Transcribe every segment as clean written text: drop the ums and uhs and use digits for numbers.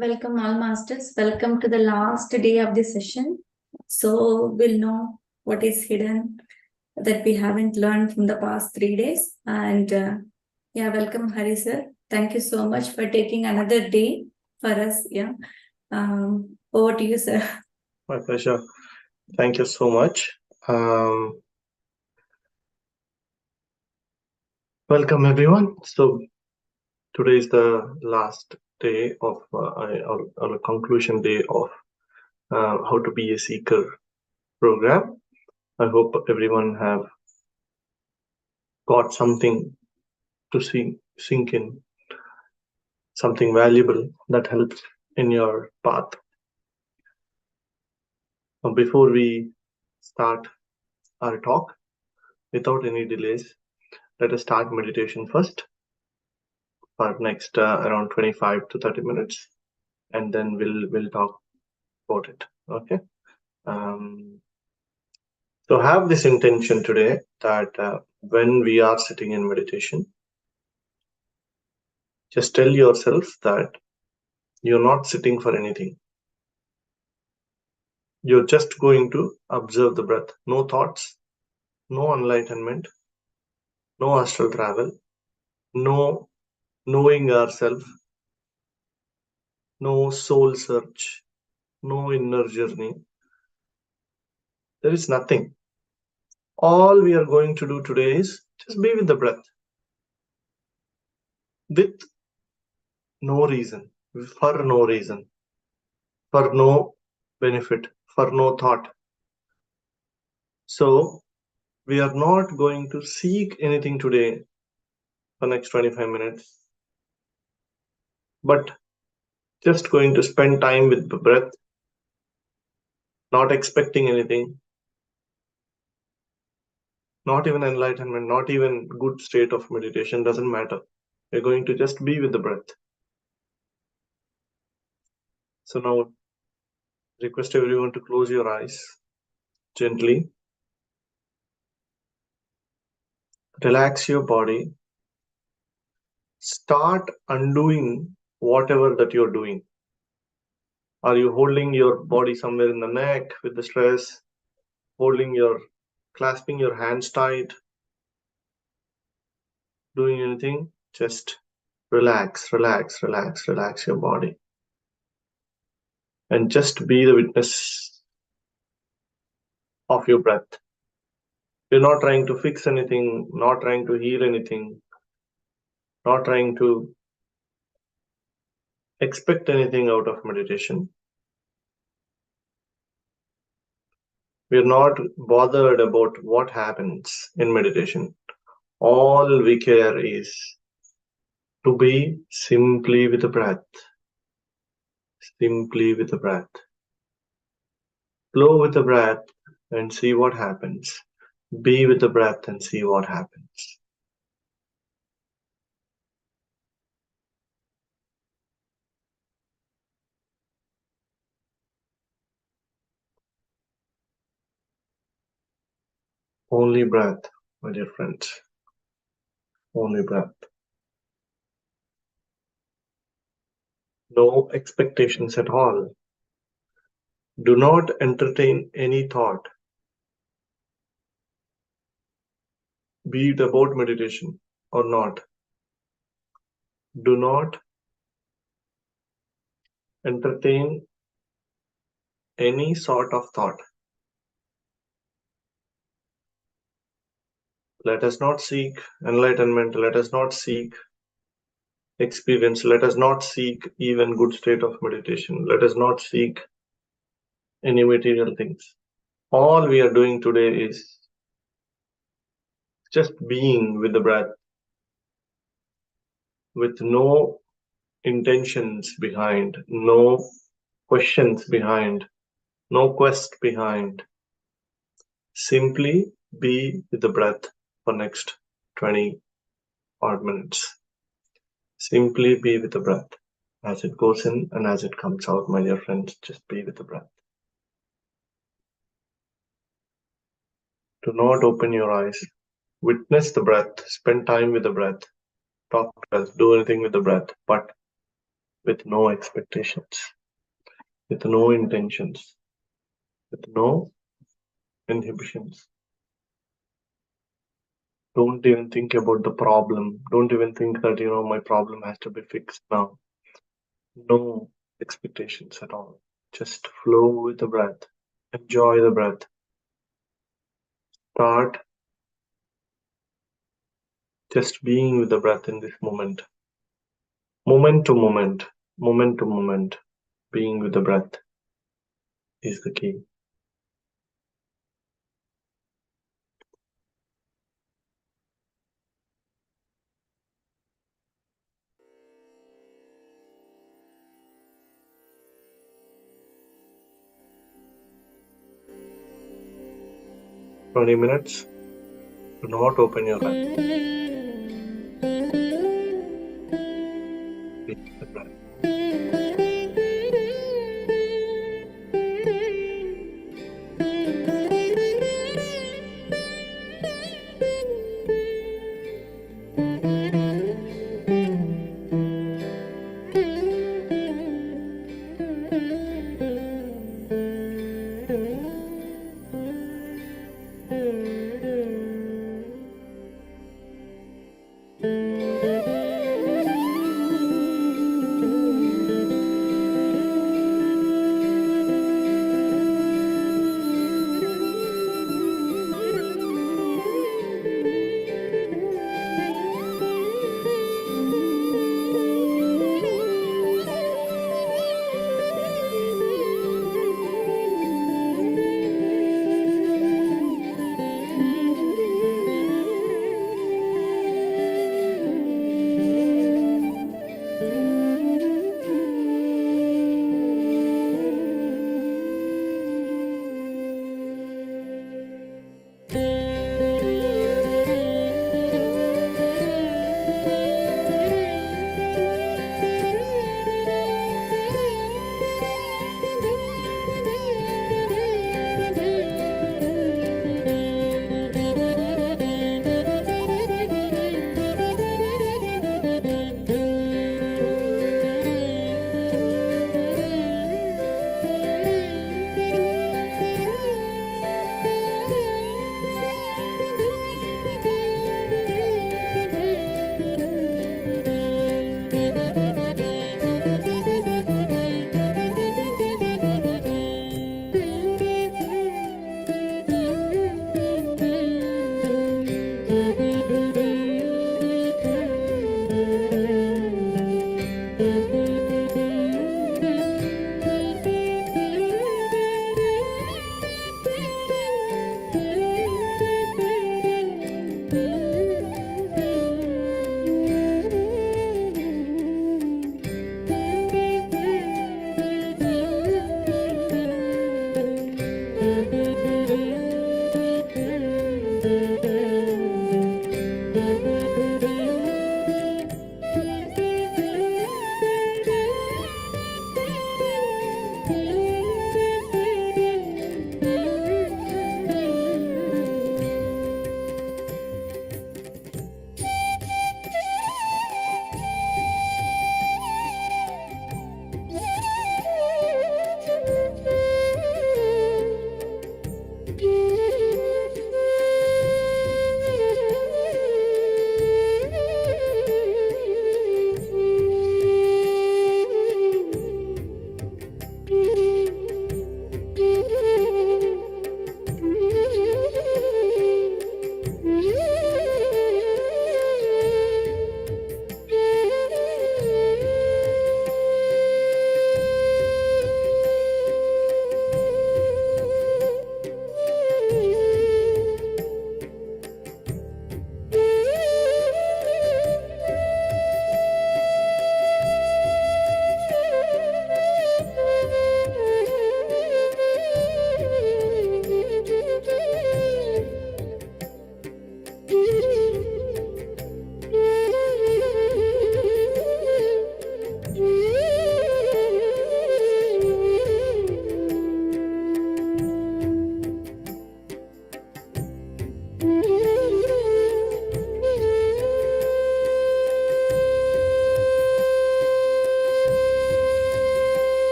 Welcome all masters. Welcome to the last day of the session. So we'll know what is hidden that we haven't learned from the past 3 days. And welcome Hari sir. Thank you so much for taking another day for us. Over to you, sir. My pleasure. Thank you so much. Welcome everyone. So today is the last day of or conclusion day of how to be a seeker program. I hope everyone have got something to sink in, something valuable that helps in your path. Before we start our talk, without any delays, let us start meditation first for next around 25 to 30 minutes, and then we'll talk about it. Okay. So have this intention today that when we are sitting in meditation, just tell yourself that you're not sitting for anything. You're just going to observe the breath. No thoughts, no enlightenment, no astral travel, no knowing ourselves, no soul search, no inner journey. There is nothing. All we are going to do today is just be with the breath. With no reason, for no reason, for no benefit, for no thought. So we are not going to seek anything today for next 25 minutes, but just going to spend time with the breath, not expecting anything, not even enlightenment, not even good state of meditation, doesn't matter. We're going to just be with the breath. So now request everyone to close your eyes gently. Relax your body. Start undoing whatever that you're doing. Are you holding your body somewhere in the neck with the stress? Clasping your hands tight? Doing anything? Just relax your body. And just be the witness of your breath. You're not trying to fix anything, not trying to heal anything, not trying to expect anything out of meditation. We're not bothered about what happens in meditation. All we care is to be simply with the breath. Simply with the breath. Flow with the breath and see what happens. Be with the breath and see what happens. Only breath, my dear friends. Only breath. No expectations at all. Do not entertain any thought, be it about meditation or not. Do not entertain any sort of thought. Let us not seek enlightenment. Let us not seek experience. Let us not seek even good state of meditation. Let us not seek any material things. All we are doing today is just being with the breath, with no intentions behind, no questions behind, no quest behind. Simply be with the breath for next 20 odd minutes. Simply be with the breath. As it goes in and as it comes out, my dear friends, just be with the breath. Do not open your eyes. Witness the breath. Spend time with the breath. Talk to us. Do anything with the breath. But with no expectations, with no intentions, with no inhibitions. Don't even think about the problem. Don't even think that, my problem has to be fixed now. No expectations at all. Just flow with the breath. Enjoy the breath. Start just being with the breath in this moment. Moment to moment, moment to moment, being with the breath is the key. Twenty minutes. Do not open your eyes. Be with the breath.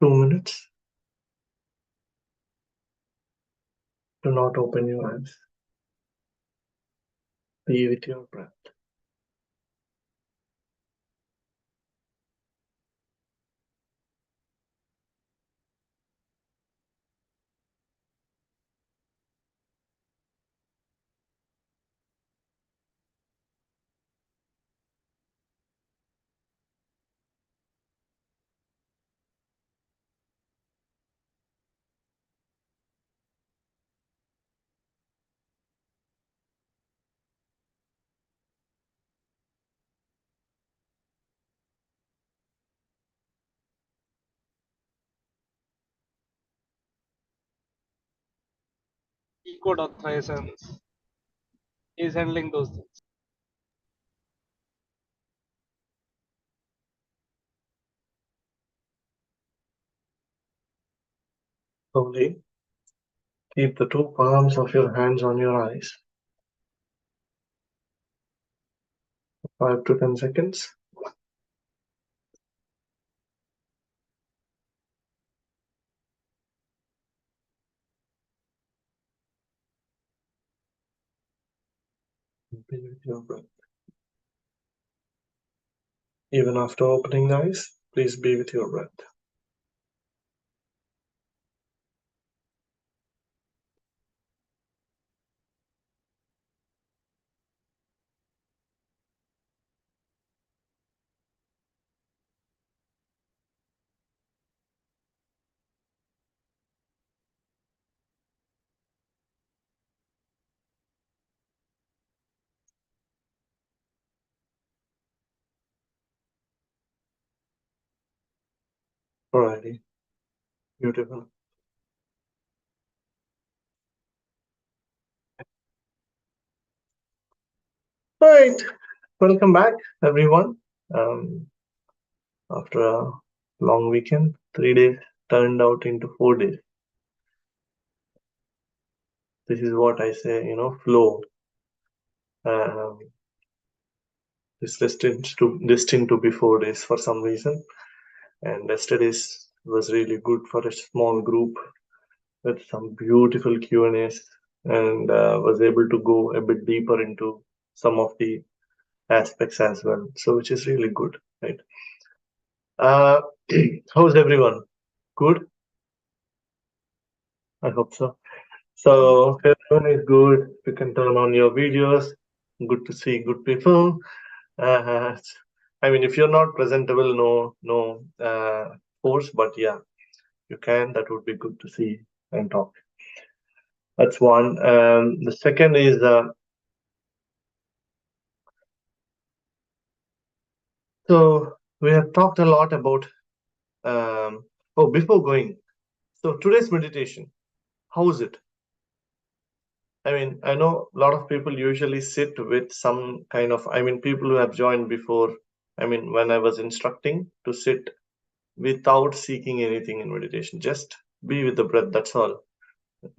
2 minutes. Do not open your eyes. Be with your breath. code authorizations is handling those things. Slowly keep the two palms of your hands on your eyes. 5 to 10 seconds. Be with your breath. Even after opening the eyes, please be with your breath. Alrighty. Beautiful. Alright. Welcome back, everyone. After a long weekend, 3 days turned out into 4 days. This is what I say, flow. It's destined to be 4 days for some reason. And yesterday's was really good for a small group with some beautiful Q&As, and was able to go a bit deeper into some of the aspects as well. So which is really good, right? How's everyone? Good? I hope so. So if everyone is good, you can turn on your videos. Good to see good people. I mean, if you're not presentable, no force, but yeah, you can. That would be good to see and talk. That's one. The second is so we have talked a lot about. Before going, so today's meditation, how is it? I mean, I know a lot of people usually sit with some kind of. I mean, people who have joined before. I mean, when I was instructing to sit without seeking anything in meditation, just be with the breath. That's all.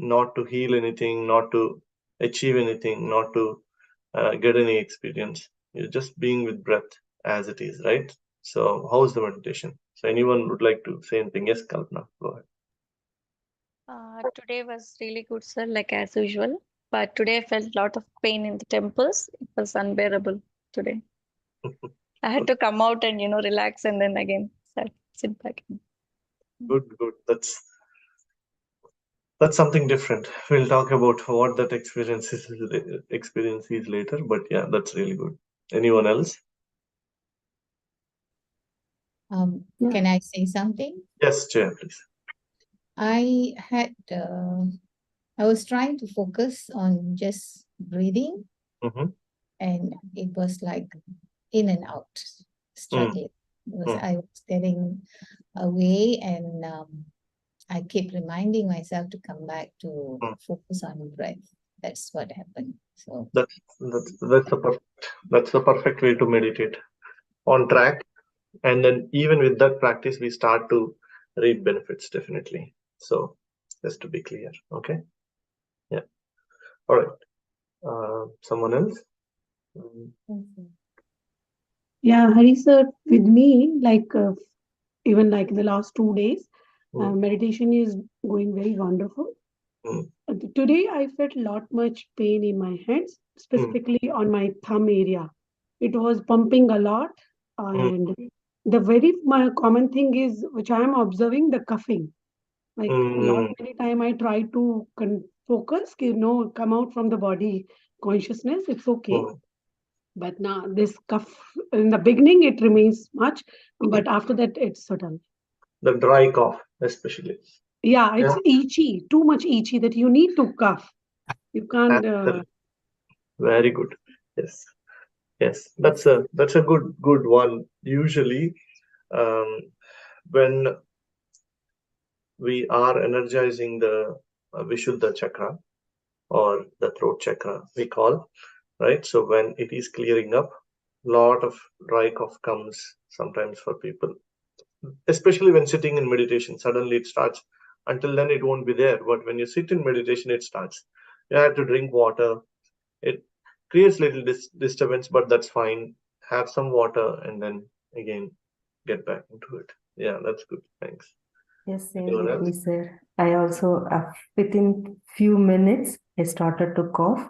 Not to heal anything, not to achieve anything, not to get any experience. You're just being with breath as it is, right? So, how's the meditation? So, anyone would like to say anything? Yes, Kalpana, go ahead. Today was really good, sir, like as usual. But today I felt a lot of pain in the temples. It was unbearable today. I had to come out and, relax and then again sit back. Good, good. That's something different. We'll talk about what that experience is later. But yeah, that's really good. Anyone else? Can I say something? Yes, Chair, please. I was trying to focus on just breathing, Mm-hmm. and it was like in and out, struggling. I was getting away, and I keep reminding myself to come back to focus on breath. That's what happened. So That's the perfect way to meditate. On track, and then even with that practice, we start to reap benefits definitely. So just to be clear, okay? Yeah. All right. Someone else? Yeah, Hari sir, with me, like even like in the last 2 days, Meditation is going very wonderful. Today I felt much pain in my hands, specifically on my thumb area. It was pumping a lot, and the very common thing is, which I am observing, the cuffing. Like a lot many time I try to focus, come out from the body consciousness. It's okay, but now this cuff in the beginning it remains much, but after that it's sudden. The dry cough, especially. Yeah, it's itchy, too much itchy that you need to cough. You can't. Very good. Yes, yes. That's a good one. Usually, when we are energizing the Vishuddha chakra or the throat chakra, we call, right? So when it is clearing up, lot of dry cough comes sometimes for people, especially when sitting in meditation. Suddenly it starts. Until then it won't be there, but when you sit in meditation it starts. You have to drink water. It creates little disturbance, but that's fine. Have some water and then again get back into it. Yeah, that's good. Thanks. Yes, same Anyone with else? me, sir. I also, within few minutes, I started to cough,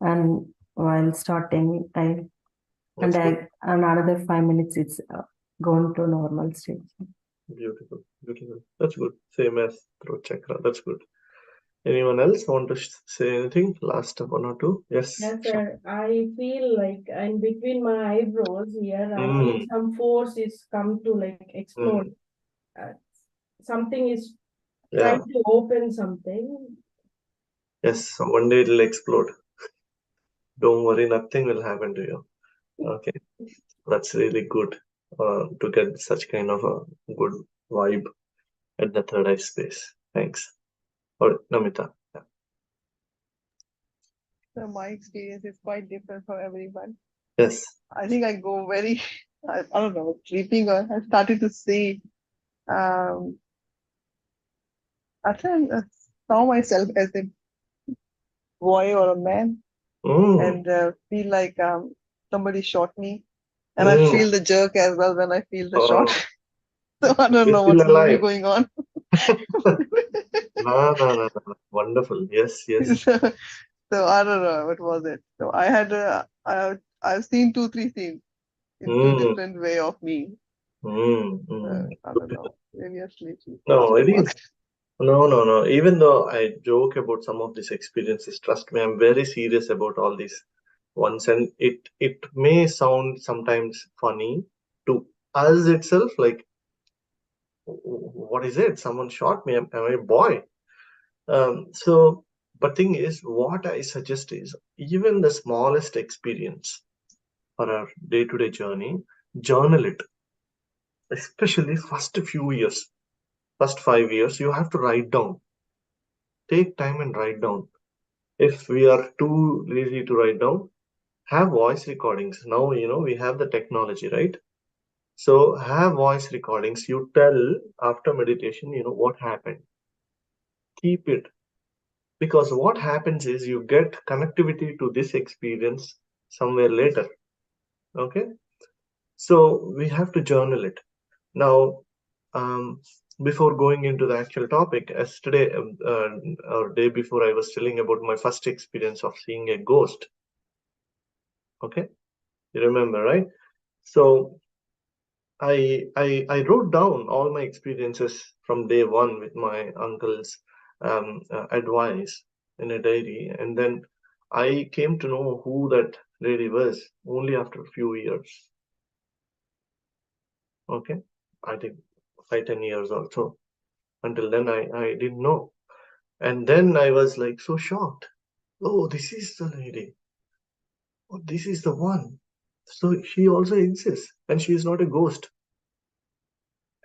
and while starting, and another 5 minutes, it's gone to normal state. Beautiful, beautiful. That's good. Same as throat chakra. That's good. Anyone else want to say anything? Last one or two? Yes. Yes, sir. I feel like in between my eyebrows here, I feel some force is come to like explode. Something is trying to open something. Yes, so one day it'll explode. Don't worry, nothing will happen to you. Okay, that's really good to get such kind of a good vibe at the third eye space. Thanks. Or Namita. Yeah. So my experience is quite different for everyone. Yes. I think I go very, I don't know, sleeping, or I started to see. I think I saw myself as a boy or a man, and feel like somebody shot me, and I feel the jerk as well when I feel the shot. So I don't know what's really going on. No. Wonderful. Yes. So I don't know what was it. So I had I've seen 2-3 scenes in two different way of me. I don't know. Maybe I'm sleepy. No, it is. No. Even though I joke about some of these experiences, trust me, I'm very serious about all these ones, and it may sound sometimes funny to us itself, like, what is it? Someone shot me. Am I a boy? But thing is, what I suggest is, even the smallest experience for our day-to-day journey, journal it. Especially first few years, first 5 years, you have to write down. Take time and write down. If we are too lazy to write down, have voice recordings. Now, we have the technology, right? So have voice recordings. You tell after meditation, what happened. Keep it. Because what happens is you get connectivity to this experience somewhere later. Okay? So we have to journal it. Now, before going into the actual topic, yesterday or day before, I was telling about my first experience of seeing a ghost. Okay? You remember, right? So I wrote down all my experiences from day one with my uncle's advice in a diary, and then I came to know who that lady was only after a few years. Okay, I think 5-10 years or so. Until then, I didn't know, and then I was like so shocked. Oh, this is the lady. Oh, this is the one. So she also exists, and she is not a ghost.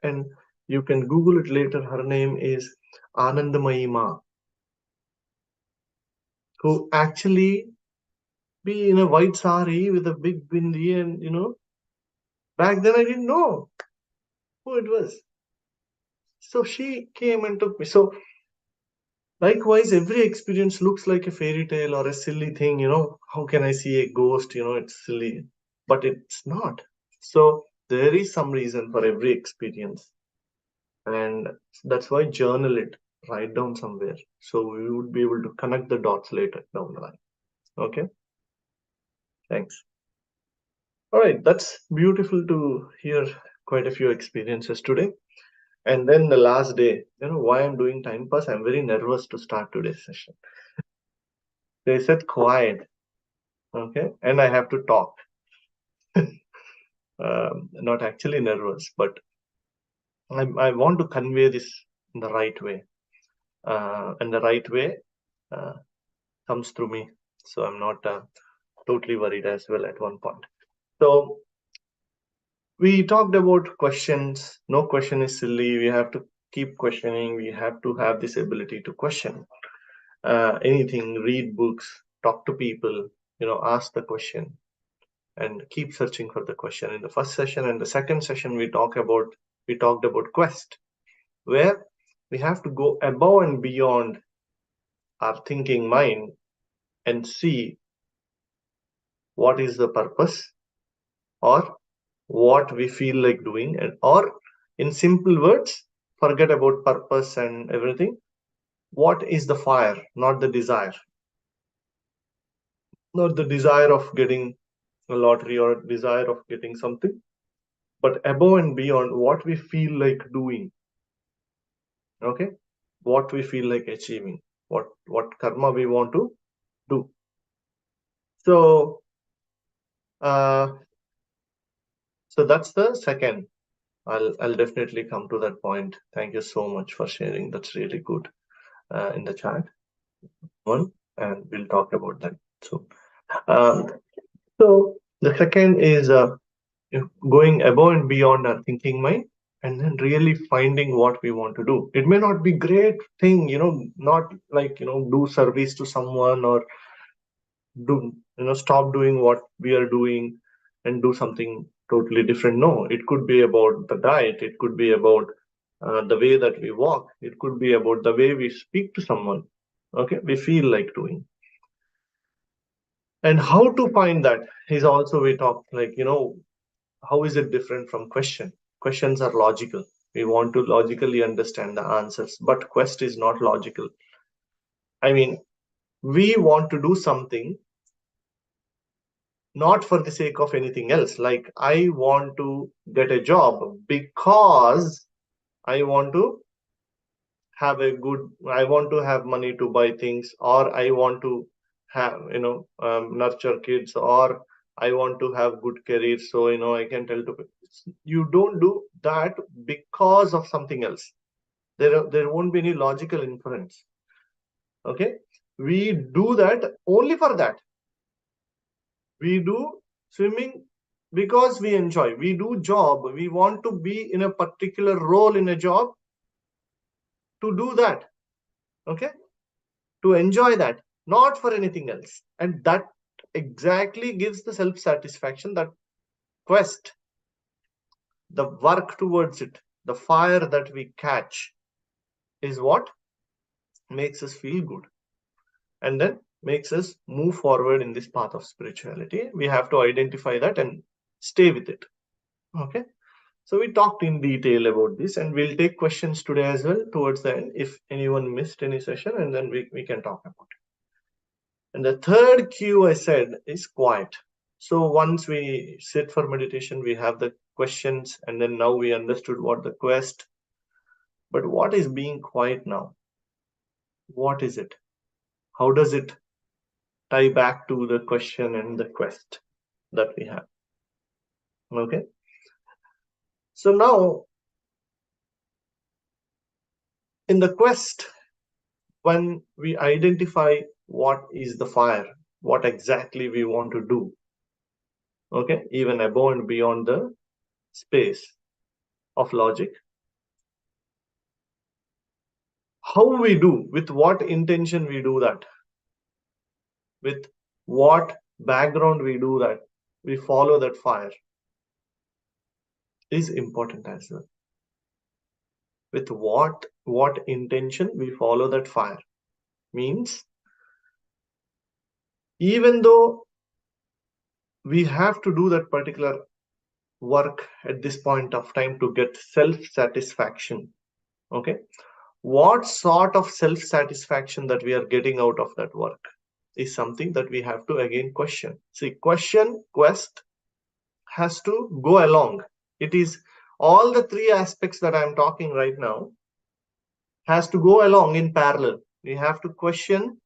And you can Google it later. Her name is Anandamayi Ma, who actually be in a white sari with a big bindi, and back then I didn't know who it was. So she came and took me. So likewise, every experience looks like a fairy tale or a silly thing. How can I see a ghost? It's silly, but it's not. So there is some reason for every experience. And that's why journal it, write down somewhere. So we would be able to connect the dots later down the line. Okay. Thanks. All right. That's beautiful to hear quite a few experiences today. And then the last day, why I'm doing time pass, I'm very nervous to start today's session. They said quiet. Okay. And I have to talk. Not actually nervous, but I want to convey this in the right way. And the right way comes through me. So I'm not totally worried as well at one point. So we talked about questions. No question is silly. We have to keep questioning. We have to have this ability to question anything, read books, talk to people, ask the question and keep searching for the question. In the first session and the second session, we talked about quest, where we have to go above and beyond our thinking mind and see what is the purpose or what we feel like doing, or in simple words, forget about purpose and everything. What is the fire, not the desire, not the desire of getting a lottery or desire of getting something, but above and beyond what we feel like doing. Okay, what we feel like achieving, what karma we want to do. So so that's the second. I'll definitely come to that point. Thank you so much for sharing. That's really good in the chat. And we'll talk about that soon. So the second is going above and beyond our thinking mind, and then really finding what we want to do. It may not be great thing, not like do service to someone or do stop doing what we are doing and do something totally different. No, it could be about the diet. It could be about the way that we walk. It could be about the way we speak to someone. Okay, we feel like doing. And how to find that is also we talk like, how is it different from question? Questions are logical. We want to logically understand the answers, but quest is not logical. I mean, we want to do something not for the sake of anything else. Like I want to get a job because I want to have I want to have money to buy things, or I want to have, nurture kids, or I want to have good career. So, I can tell to you don't do that because of something else. There won't be any logical inference. Okay. We do that only for that. We do swimming because we enjoy. We do job. We want to be in a particular role in a job to do that. Okay. To enjoy that, not for anything else. And that exactly gives the self-satisfaction, that quest, the work towards it, the fire that we catch is what makes us feel good and then makes us move forward in this path of spirituality. We have to identify that and stay with it. Okay. So we talked in detail about this, and we'll take questions today as well towards the end if anyone missed any session, and then we can talk about it. And the third cue I said is quiet. So once we sit for meditation, we have the questions, and then now we understood what the quest. But what is being quiet now? What is it? How does it tie back to the question and the quest that we have? Okay. So now, in the quest, when we identify what is the fire, what exactly we want to do, okay, even above and beyond the space of logic, how we do, with what intention we do that, with what background we do that, we follow that fire, is important as well. With what intention we follow that fire means, even though we have to do that particular work at this point of time to get self-satisfaction, Okay. What sort of self-satisfaction that we are getting out of that work is something that we have to again question. See, quest has to go along. It is all the three aspects that I'm talking right now has to go along in parallel. We have to question,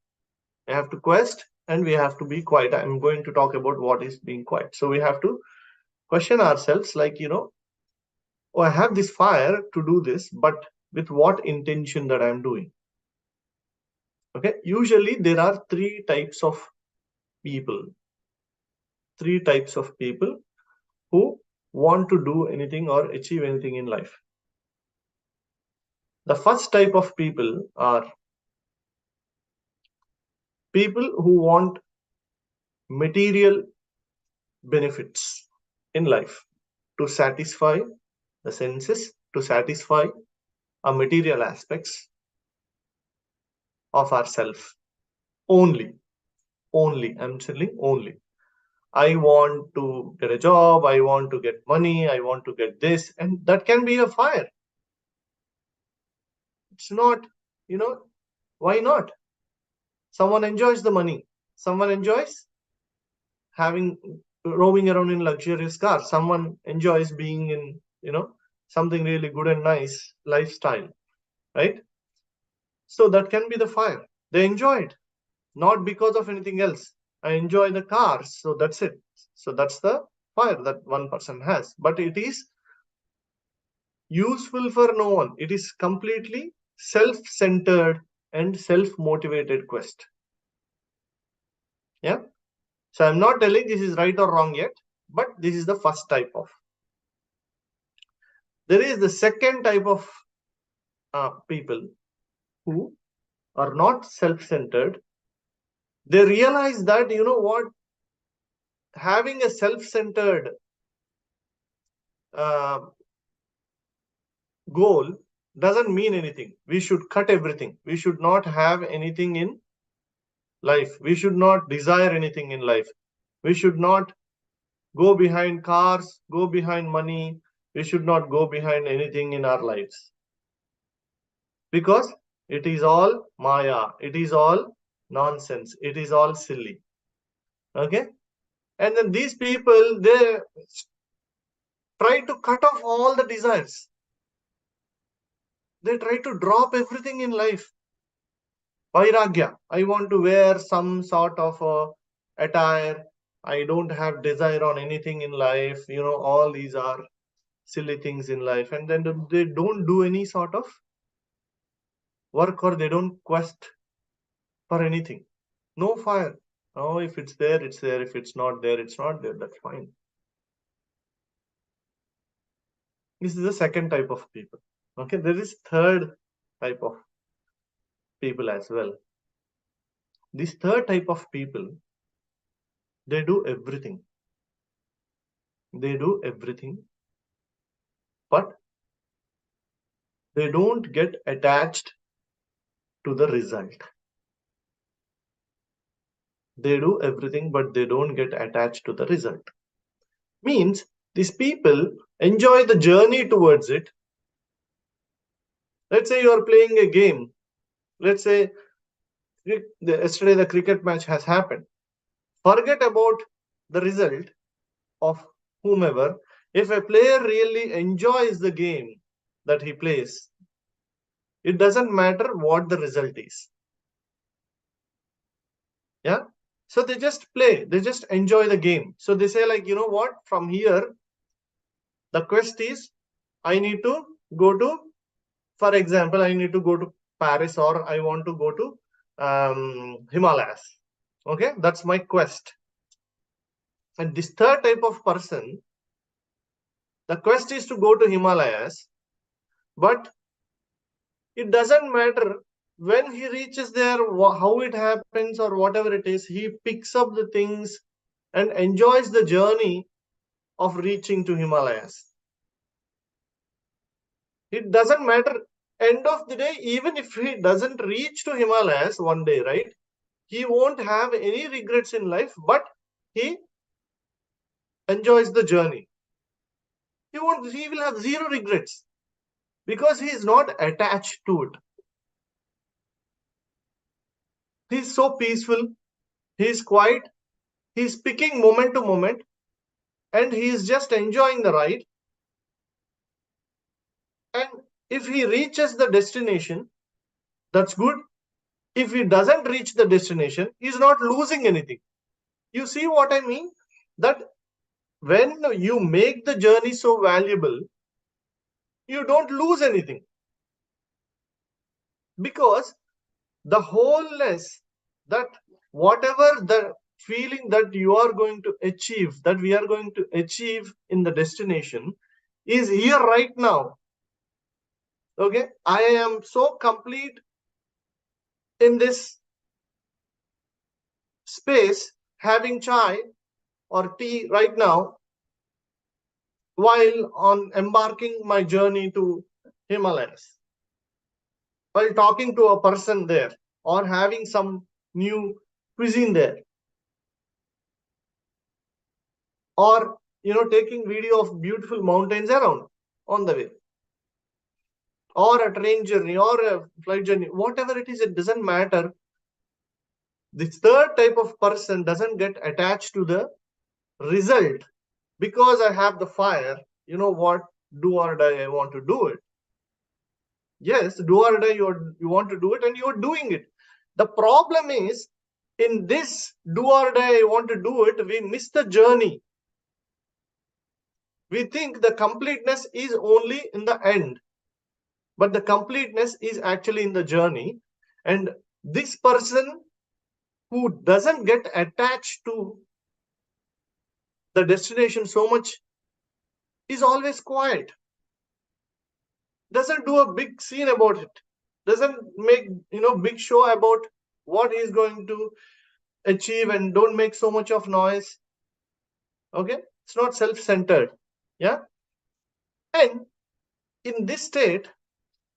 we have to quest, and we have to be quiet. I'm going to talk about what is being quiet. So we have to question ourselves, like, oh, I have this fire to do this, but with what intention that I'm doing? Okay, usually there are three types of people. Three types of people who want to do anything or achieve anything in life. The first type of people are people who want material benefits in life to satisfy the senses, to satisfy our material aspects of ourself. Only, I'm telling only. I want to get a job, I want to get money, I want to get this, and that can be a fire. It's not, why not? Someone enjoys the money. Someone enjoys roaming around in luxurious cars. Someone enjoys being in, something really good and nice lifestyle, right? So that can be the fire. They enjoy it, not because of anything else. I enjoy the cars, so that's it. So that's the fire that one person has. But it is useful for no one. It is completely self-centered and self-motivated quest. Yeah. So I'm not telling this is right or wrong yet, but this is the first type of. There is the second type of people who are not self-centered. They realize that, having a self-centered goal doesn't mean anything. We should cut everything. We should not have anything in life. We should not desire anything in life. We should not go behind cars, go behind money. We should not go behind anything in our lives. Because it is all Maya. It is all nonsense. It is all silly. Okay? And then these people, they try to cut off all the desires. They try to drop everything in life. Vairagya. I want to wear some sort of attire. I don't have desire on anything in life. All these are silly things in life. And then they don't do any sort of work, or they don't quest for anything. No fire. Oh, if it's there, it's there. If it's not there, it's not there. That's fine. This is the second type of people. Okay, there is third type of people as well. This third type of people, they do everything. They do everything, but they don't get attached to the result. They do everything, but they don't get attached to the result. Means these people enjoy the journey towards it. Let's say you are playing a game. Let's say yesterday the cricket match has happened. Forget about the result of whomever. If a player really enjoys the game that he plays, it doesn't matter what the result is. Yeah. So they just play, they just enjoy the game. So they say, like, what, from here, the quest is, I need to go to, for example, I need to go to Paris, or I want to go to Himalayas. Okay, that's my quest. And this third type of person, the quest is to go to Himalayas, but it doesn't matter when he reaches there, how it happens or whatever it is, he picks up the things and enjoys the journey of reaching to Himalayas. It doesn't matter. End of the day, even if he doesn't reach to Himalayas one day, right? He won't have any regrets in life, but he enjoys the journey. He will have zero regrets. Because he is not attached to it. He's so peaceful, he's quiet, he's picking moment to moment, and he is just enjoying the ride. And if he reaches the destination, that's good. If he doesn't reach the destination, he's not losing anything. You see what I mean? That when you make the journey so valuable, you don't lose anything. Because the wholeness, that whatever the feeling that you are going to achieve, that we are going to achieve in the destination, is here right now. Okay, I am so complete in this space, having chai or tea right now, while on embarking my journey to Himalayas, while talking to a person there, or having some new cuisine there, or taking video of beautiful mountains around on the way, or a train journey, or a flight journey, whatever it is, it doesn't matter. This third type of person doesn't get attached to the result. Because I have the fire, you know what, do or die, I want to do it. Yes, do or die, you want to do it, and you're doing it. The problem is, in this do or die, I want to do it, we miss the journey. We think the completeness is only in the end, but the completeness is actually in the journey. And this person who doesn't get attached to the destination so much is always quiet, doesn't do a big scene about it, doesn't make big show about what he's going to achieve, and don't make so much of noise. Okay, it's not self-centered. Yeah. And in this state,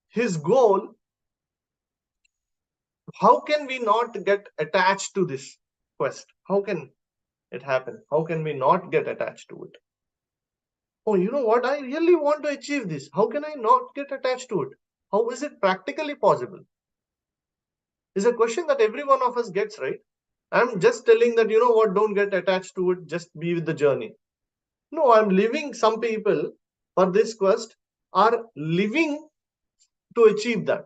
his goal, how can we not get attached to this quest? How can it happen? How can we not get attached to it? Oh, you know what, I really want to achieve this, how can I not get attached to it? How is it practically possible? Is a question that every one of us gets, right? I'm just telling that, you know what, don't get attached to it, just be with the journey. No, I'm living, some people for this quest are living to achieve that.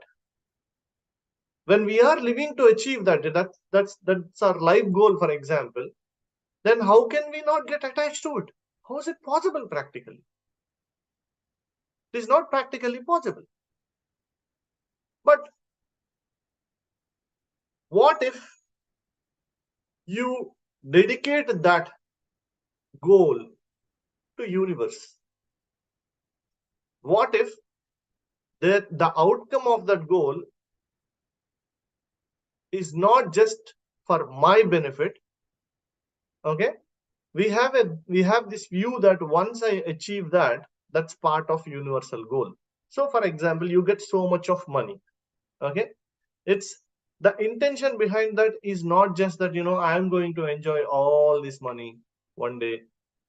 When we are living to achieve that, that's our life goal, for example, then how can we not get attached to it? How is it possible practically? It is not practically possible. But what if you dedicate that goal to universe? What if the outcome of that goal is not just for my benefit? Okay, we have this view that once I achieve that, that's part of universal goal. So for example, you get so much of money. Okay, it's the intention behind that is not just that I am going to enjoy all this money one day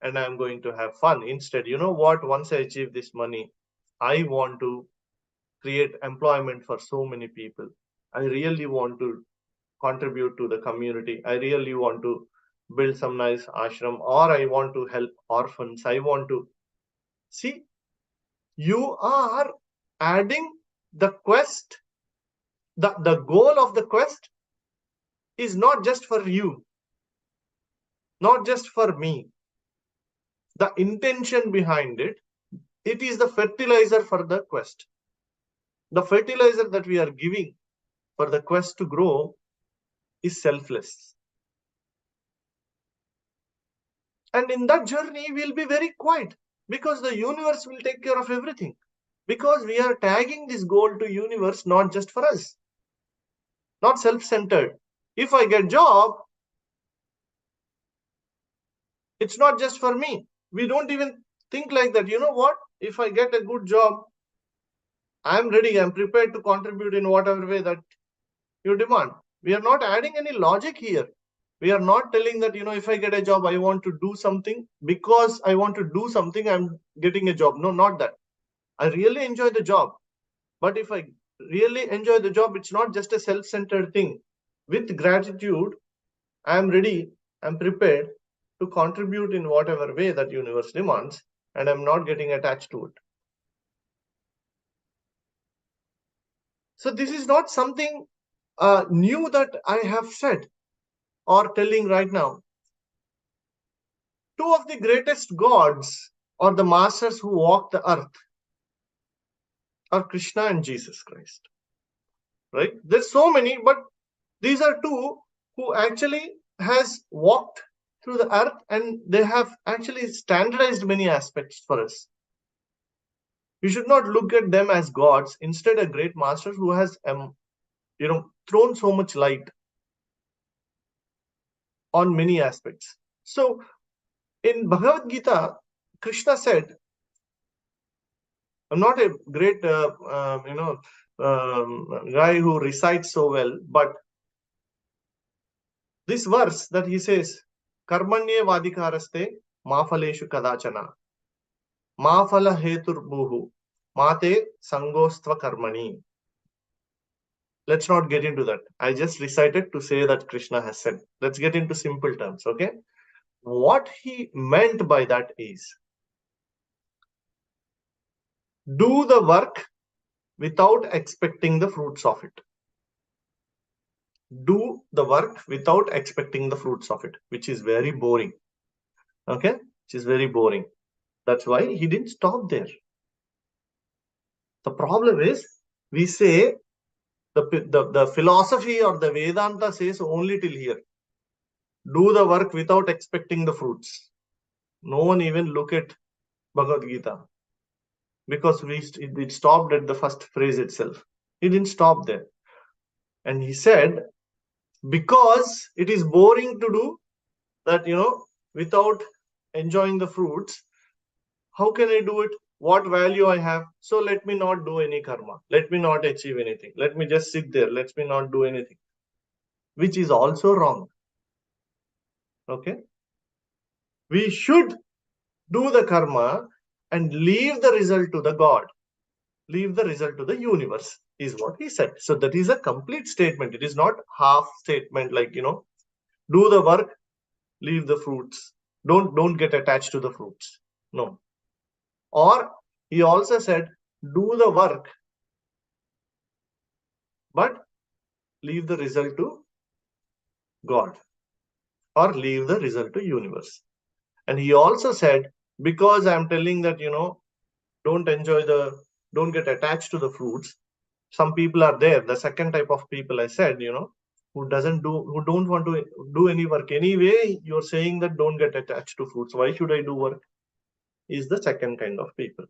and I'm going to have fun. Instead, you know what, once I achieve this money, I want to create employment for so many people. I really want to contribute to the community. I really want to build some nice ashram, or I want to help orphans. I want to see, you are adding the quest. The goal of the quest is not just for you, not just for me. The intention behind it, it is the fertilizer for the quest. The fertilizer that we are giving for the quest to grow is selfless. And in that journey, we'll be very quiet, because the universe will take care of everything. Because we are tagging this goal to universe, not just for us, not self-centered. If I get job, it's not just for me. We don't even think like that. You know what? If I get a good job, I'm ready, I'm prepared to contribute in whatever way that you demand. We are not adding any logic here. We are not telling that, if I get a job, I want to do something. Because I want to do something, I'm getting a job. No, not that. I really enjoy the job. But if I really enjoy the job, it's not just a self-centered thing. With gratitude, I am ready, I'm prepared to contribute in whatever way that universe demands, and I'm not getting attached to it. So this is not something new that I have said or telling right now. Two of the greatest gods or the masters who walk the earth are Krishna and Jesus Christ. Right? There's so many, but these are two who actually has walked through the earth, and they have actually standardized many aspects for us. We should not look at them as gods, instead a great master who has thrown so much light on many aspects. So in Bhagavad Gita, Krishna said, I'm not a great guy who recites so well, but this verse that he says, Karmanye vadikaraste mafaleshu kadachana mafala heturbuhu mate sangostva karmani. Let's not get into that. I just recited to say that Krishna has said. Let's get into simple terms, okay? What he meant by that is, do the work without expecting the fruits of it. Do the work without expecting the fruits of it, which is very boring. Okay? Which is very boring. That's why he didn't stop there. The problem is, we say, the philosophy or the Vedanta says only till here. Do the work without expecting the fruits. No one even look at Bhagavad Gita, because it stopped at the first phrase itself. He didn't stop there. And he said, because it is boring to do that, without enjoying the fruits, how can I do it? What value I have? So let me not do any karma. Let me not achieve anything. Let me just sit there. Let me not do anything. Which is also wrong. Okay? We should do the karma and leave the result to the God. Leave the result to the universe, is what he said. So that is a complete statement. It is not half statement like, do the work, leave the fruits. Don't get attached to the fruits. No. Or he also said, do the work, but leave the result to God, or leave the result to universe. And he also said, because I'm telling that, don't get attached to the fruits. Some people are there. The second type of people I said, who don't want to do any work. Anyway, you're saying that don't get attached to fruits. Why should I do work? Is the second kind of people.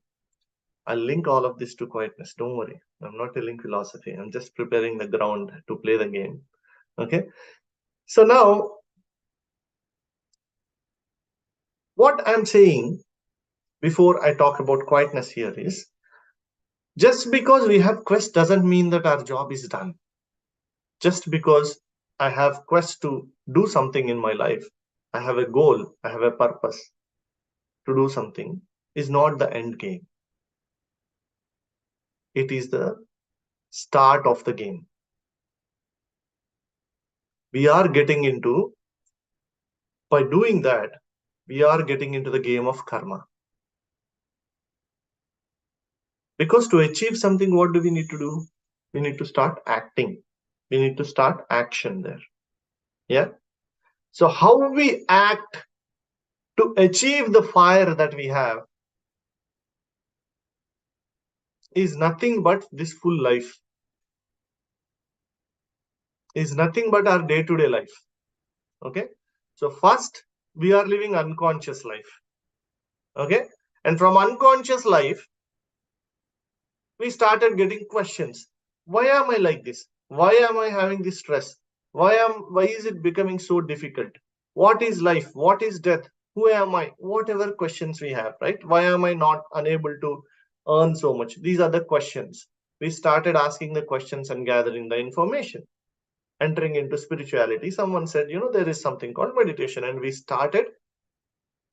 I'll link all of this to quietness. Don't worry. I'm not telling philosophy. I'm just preparing the ground to play the game. Okay. So now, what I'm saying before I talk about quietness here is, just because we have quest doesn't mean that our job is done. Just because I have quest to do something in my life, I have a goal, I have a purpose to do something, is not the end game. It is the start of the game. We are getting into, by doing that, we are getting into the game of karma. Because to achieve something, what do we need to do? We need to start acting. We need to start action there. Yeah. So how we act to achieve the fire that we have is nothing but this full life. Is nothing but our day-to-day life. Okay. So first, we are living unconscious life. Okay. And from unconscious life, we started getting questions. Why am I like this? Why am I having this stress? Why is it becoming so difficult? What is life? What is death? Who am I? Whatever questions we have, right? Why am I not unable to earn so much? These are the questions. We started asking the questions and gathering the information. Entering into spirituality, someone said, there is something called meditation, and we started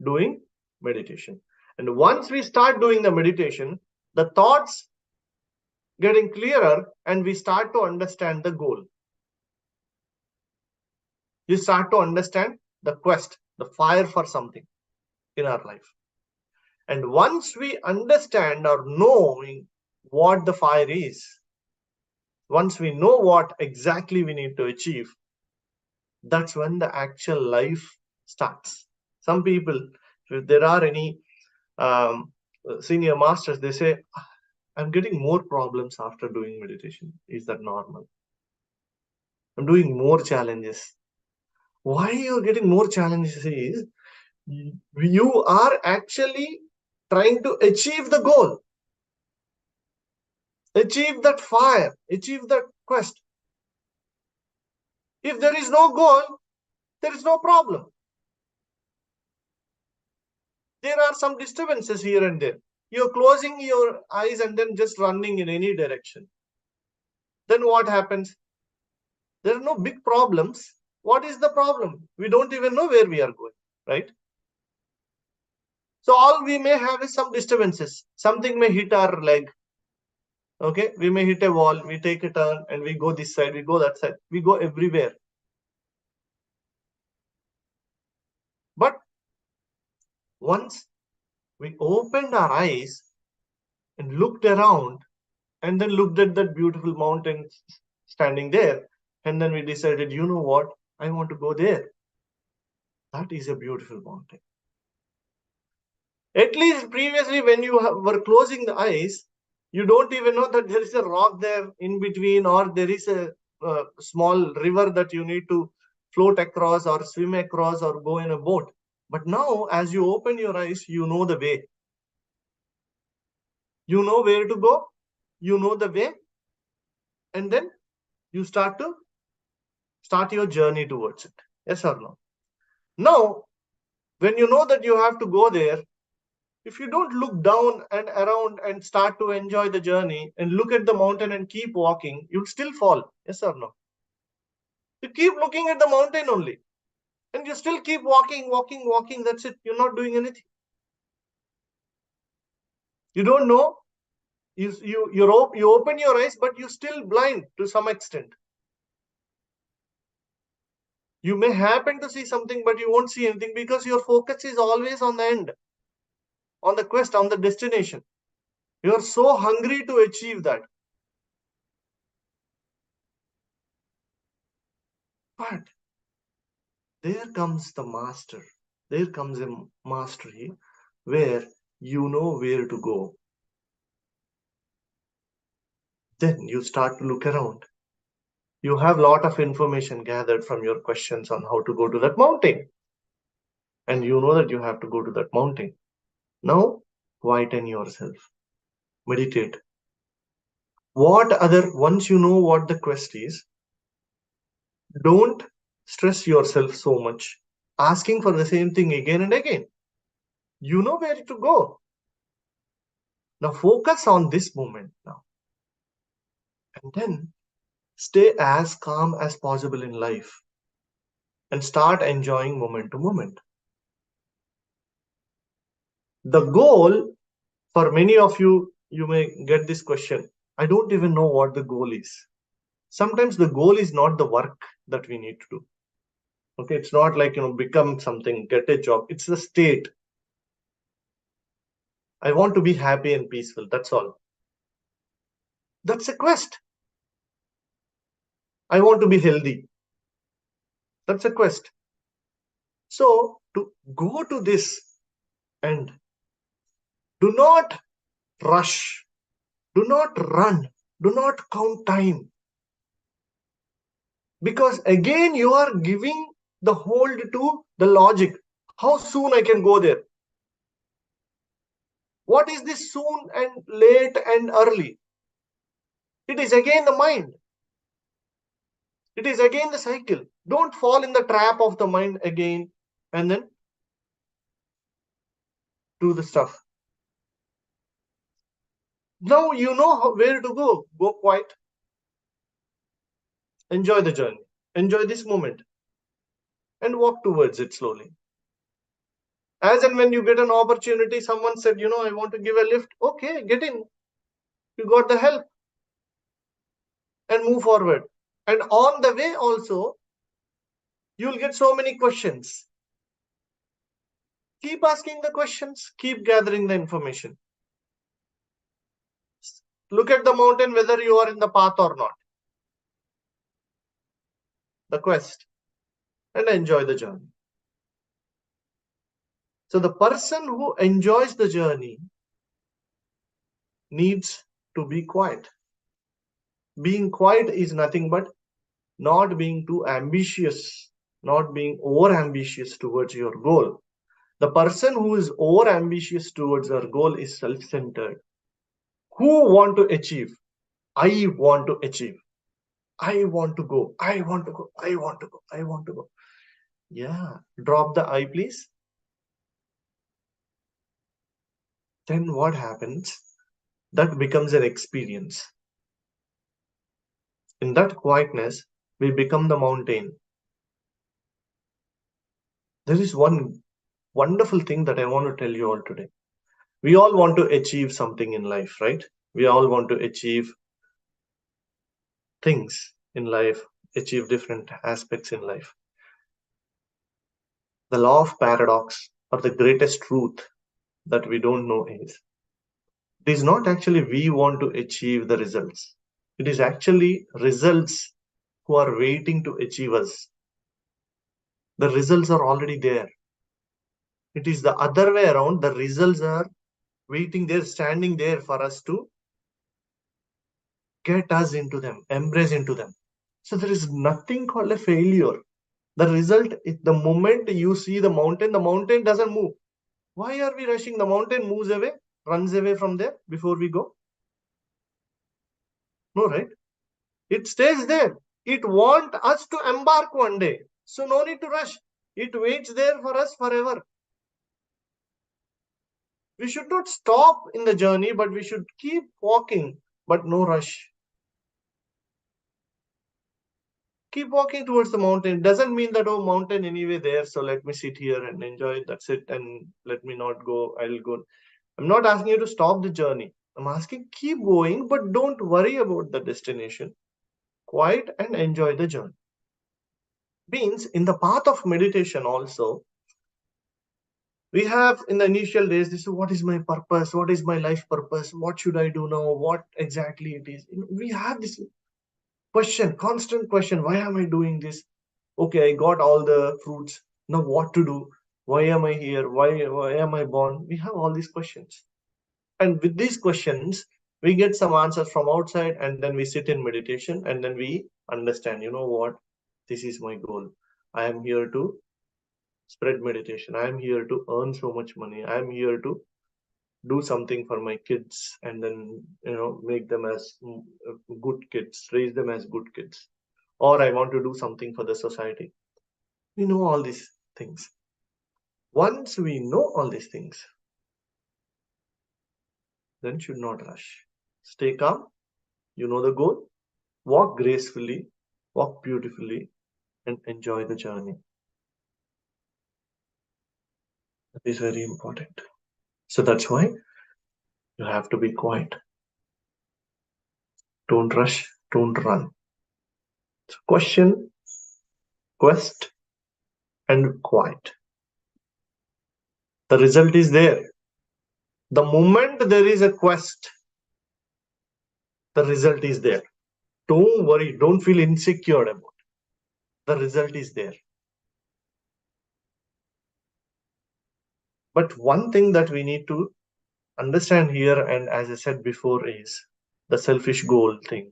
doing meditation. And once we start doing the meditation, the thoughts getting clearer, and we start to understand the goal. You start to understand the quest, the fire for something in our life. And once we understand or knowing what the fire is, once we know what exactly we need to achieve, that's when the actual life starts. Some people, if there are any senior masters, they say, I'm getting more problems after doing meditation. Is that normal? I'm doing more challenges. Why you're getting more challenges is you are actually trying to achieve the goal, achieve that fire, achieve that quest. If there is no goal, there is no problem. There are some disturbances here and there. You're closing your eyes and then just running in any direction. Then what happens? There are no big problems. What is the problem? We don't even know where we are going, right? So all we may have is some disturbances. Something may hit our leg. Okay, we may hit a wall, we take a turn and we go this side, we go that side, we go everywhere. But once we opened our eyes and looked around and then looked at that beautiful mountain standing there, and then we decided, you know what, I want to go there. That is a beautiful mountain. At least previously when you were closing the eyes, you don't even know that there is a rock there in between, or there is a small river that you need to float across or swim across or go in a boat. But now as you open your eyes, you know the way. You know where to go, you know the way, and then you start your journey towards it. Yes or no? Now, when you know that you have to go there, if you don't look down and around and start to enjoy the journey and look at the mountain and keep walking, you'll still fall. Yes or no? You keep looking at the mountain only, and you still keep walking. That's it. You're not doing anything. You don't know. You open your eyes, but you're still blind to some extent. You may happen to see something, but you won't see anything because your focus is always on the end, on the quest, on the destination. You are so hungry to achieve that. But there comes the master. There comes a mastery where you know where to go. Then you start to look around. You have a lot of information gathered from your questions on how to go to that mountain. And you know that you have to go to that mountain. Now, quieten yourself. Meditate. Once you know what the quest is, don't stress yourself so much, asking for the same thing again and again. You know where to go. Now focus on this moment now. And then stay as calm as possible in life and start enjoying moment to moment. The goal for many of you, you may get this question. I don't even know what the goal is. Sometimes the goal is not the work that we need to do. Okay, it's not like, become something, get a job. It's the state. I want to be happy and peaceful. That's all. That's a quest. I want to be healthy. That's a quest. So to go to this end, do not rush. Do not run. Do not count time. Because again, you are giving the hold to the logic. How soon I can go there? What is this soon and late and early? It is again the mind. It is again the cycle. Don't fall in the trap of the mind again and then do the stuff. Now you know where to go. Go quiet. Enjoy the journey. Enjoy this moment. And walk towards it slowly. As and when you get an opportunity, someone said, I want to give a lift. Okay, get in. You got the help. and move forward. And on the way also, you'll get so many questions. Keep asking the questions, keep gathering the information. Look at the mountain, whether you are in the path or not. The quest, and enjoy the journey. So the person who enjoys the journey needs to be quiet. Being quiet is nothing but not being too ambitious, not being over ambitious towards your goal. The person who is over ambitious towards our goal is self-centered. Who want to achieve? I want to achieve. I want to go. I want to go. I want to go. I want to go. Yeah. Drop the I, please. Then what happens? That becomes an experience. In that quietness, we become the mountain. There is one wonderful thing that I want to tell you all today. We all want to achieve something in life, right? We all want to achieve things in life, achieve different aspects in life. The law of paradox, or the greatest truth that we don't know, is it is not actually we want to achieve the results. It is actually results who are waiting to achieve us. The results are already there. It is the other way around. The results are waiting there, standing there for us to get us into them, embrace into them. So there is nothing called a failure. The result is the moment you see the mountain doesn't move. Why are we rushing? The mountain moves away, runs away from there before we go. No, right? It stays there. It wants us to embark one day. So no need to rush. It waits there for us forever. We should not stop in the journey, but we should keep walking, but no rush. Keep walking towards the mountain. Doesn't mean that, oh, mountain anyway there, so let me sit here and enjoy it. That's it, and let me not go. I'll go. I'm not asking you to stop the journey. I'm asking keep going, but don't worry about the destination. Quiet and enjoy the journey. Means in the path of meditation also, we have in the initial days, this is what is my purpose? What is my life purpose? What should I do now? What exactly it is? We have this question, constant question. Why am I doing this? Okay, I got all the fruits. Now what to do? Why am I here? Why am I born? We have all these questions. And with these questions, we get some answers from outside, and then we sit in meditation, and then we understand, you know what? This is my goal. I am here to spread meditation. I am here to earn so much money. I am here to do something for my kids, and then, make them as good kids, raise them as good kids. Or I want to do something for the society. We know all these things. Once we know all these things, then should not rush. Stay calm. You know the goal. Walk gracefully, walk beautifully, and enjoy the journey. That is very important. So that's why you have to be quiet. Don't rush, don't run. So question, quest, and quiet. The result is there. The moment there is a quest, the result is there. Don't worry, don't feel insecure about it. The result is there. But one thing that we need to understand here, and as I said before, is the selfish goal thing.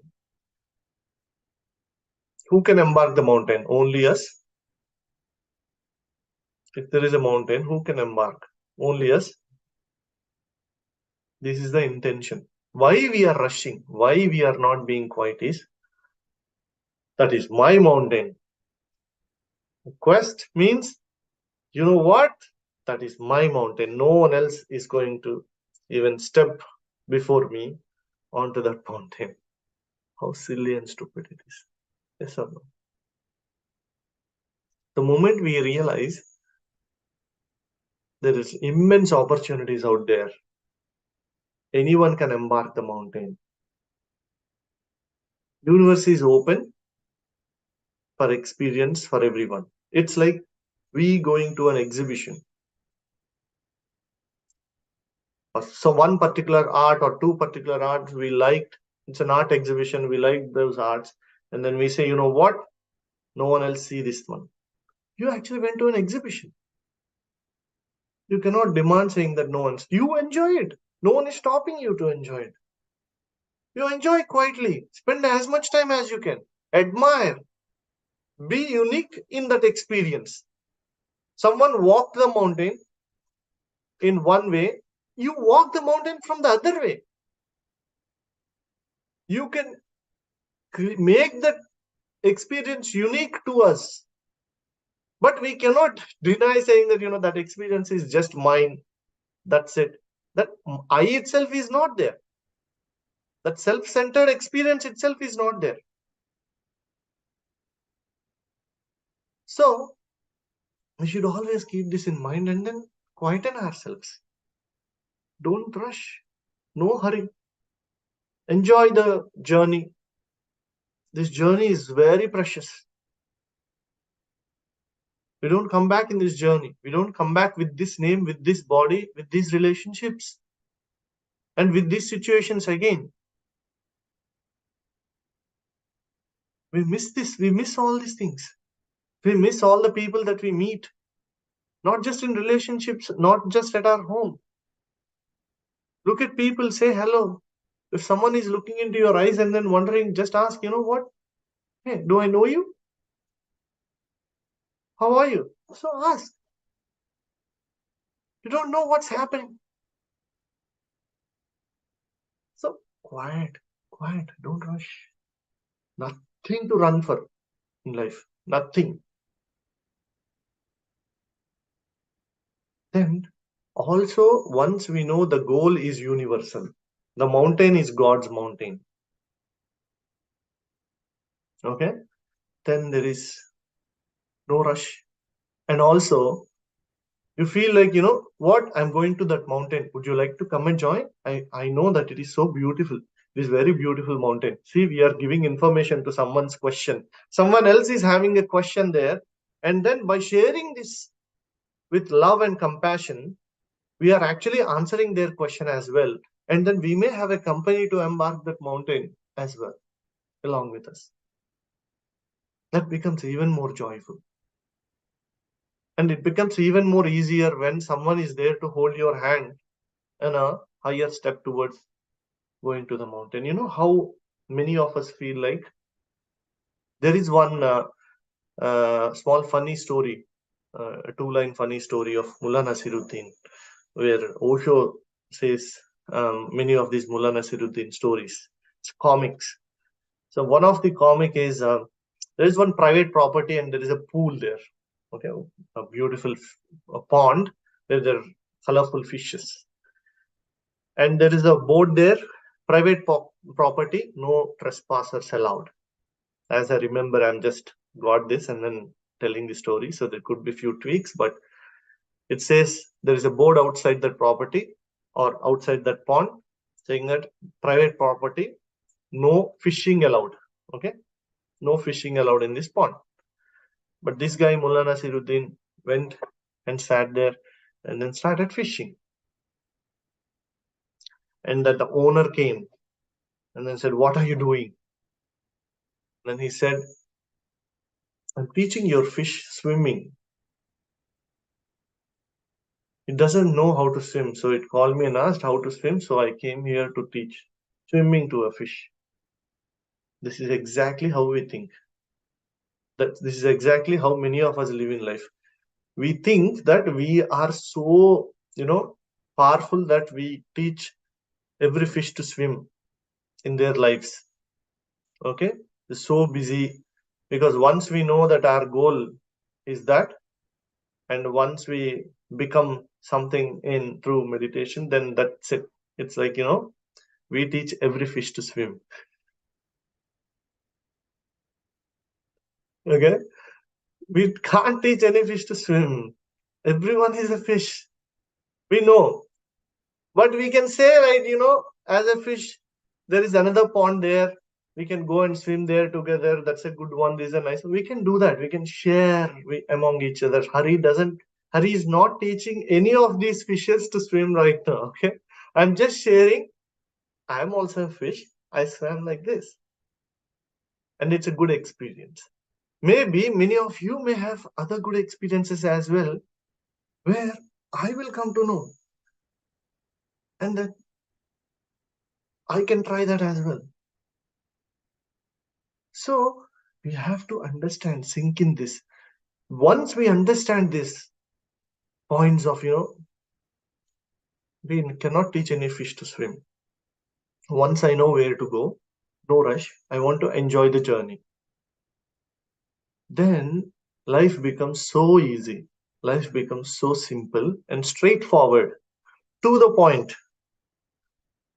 Who can embark the mountain? Only us. If there is a mountain, who can embark? Only us. This is the intention. Why we are rushing, why we are not being quiet is, that is my mountain. Quest means, you know what? That is my mountain. No one else is going to even step before me onto that mountain. How silly and stupid it is. Yes or no? The moment we realize there is immense opportunities out there, anyone can embark the mountain. Universe is open for experience for everyone. It's like we going to an exhibition. So one particular art or two particular arts we liked. It's an art exhibition. We like those arts. And then we say, you know what? No one else see this one. You actually went to an exhibition. You cannot demand saying that no one's. You enjoy it. No one is stopping you to enjoy it. You enjoy quietly. Spend as much time as you can. Admire. Be unique in that experience. Someone walked the mountain in one way. You walk the mountain from the other way. You can make that experience unique to us. But we cannot deny saying that, that experience is just mine. That's it. That I itself is not there. That self-centered experience itself is not there. So we should always keep this in mind and then quieten ourselves. Don't rush. No hurry. Enjoy the journey. This journey is very precious. We don't come back in this journey. We don't come back with this name, with this body, with these relationships, and with these situations again. We miss this. We miss all these things. We miss all the people that we meet, not just in relationships, not just at our home. Look at people, say hello. If someone is looking into your eyes and then wondering, just ask, you know what? Hey, do I know you? How are you? So ask. You don't know what's happening. So quiet, don't rush. Nothing to run for in life. Nothing. Then also, once we know the goal is universal, the mountain is God's mountain. Okay? Then there is no rush. And also, you feel like, what? I'm going to that mountain. Would you like to come and join? I know that it is so beautiful. It is very beautiful mountain. See, we are giving information to someone's question. Someone else is having a question there. And then by sharing this with love and compassion, we are actually answering their question as well. And then we may have a company to embark that mountain as well, along with us. That becomes even more joyful. And it becomes even more easier when someone is there to hold your hand in a higher step towards going to the mountain. You know how many of us feel like there is one small funny story, a two-line funny story of Mullah Nasiruddin, where Osho says many of these Mullah Nasiruddin stories. It's comics. So one of the comic is there is one private property and there is a pool there. Okay, a beautiful pond where there are colorful fishes. And there is a board there, private property, no trespassers allowed. As I remember, I'm just got this and then telling the story. So there could be few tweaks, but it says there is a board outside that property or outside that pond saying that private property, no fishing allowed. Okay, no fishing allowed in this pond. But this guy, Mullah Nasiruddin, went and sat there and then started fishing. And then the owner came and then said, "What are you doing?" And then he said, "I'm teaching your fish swimming. It doesn't know how to swim. So it called me and asked how to swim. So I came here to teach swimming to a fish." This is exactly how we think. This is exactly how many of us live in life. We think that we are so, powerful that we teach every fish to swim in their lives. Okay, they're so busy because once we know that our goal is that, and once we become something in through meditation, then that's it. It's like, we teach every fish to swim. Okay, we can't teach any fish to swim. Everyone is a fish. We know, but we can say, right, as a fish, there is another pond there. We can go and swim there together. That's a good one. This is a nice one. We can do that. We can share among each other. Hari is not teaching any of these fishes to swim right now. Okay. I'm just sharing. I'm also a fish. I swam like this. And it's a good experience. Maybe many of you may have other good experiences as well, where I will come to know. And that I can try that as well. So we have to understand, sink in this. Once we understand this points of, we cannot teach any fish to swim. Once I know where to go, no rush, I want to enjoy the journey. Then life becomes so easy. Life becomes so simple and straightforward, to the point,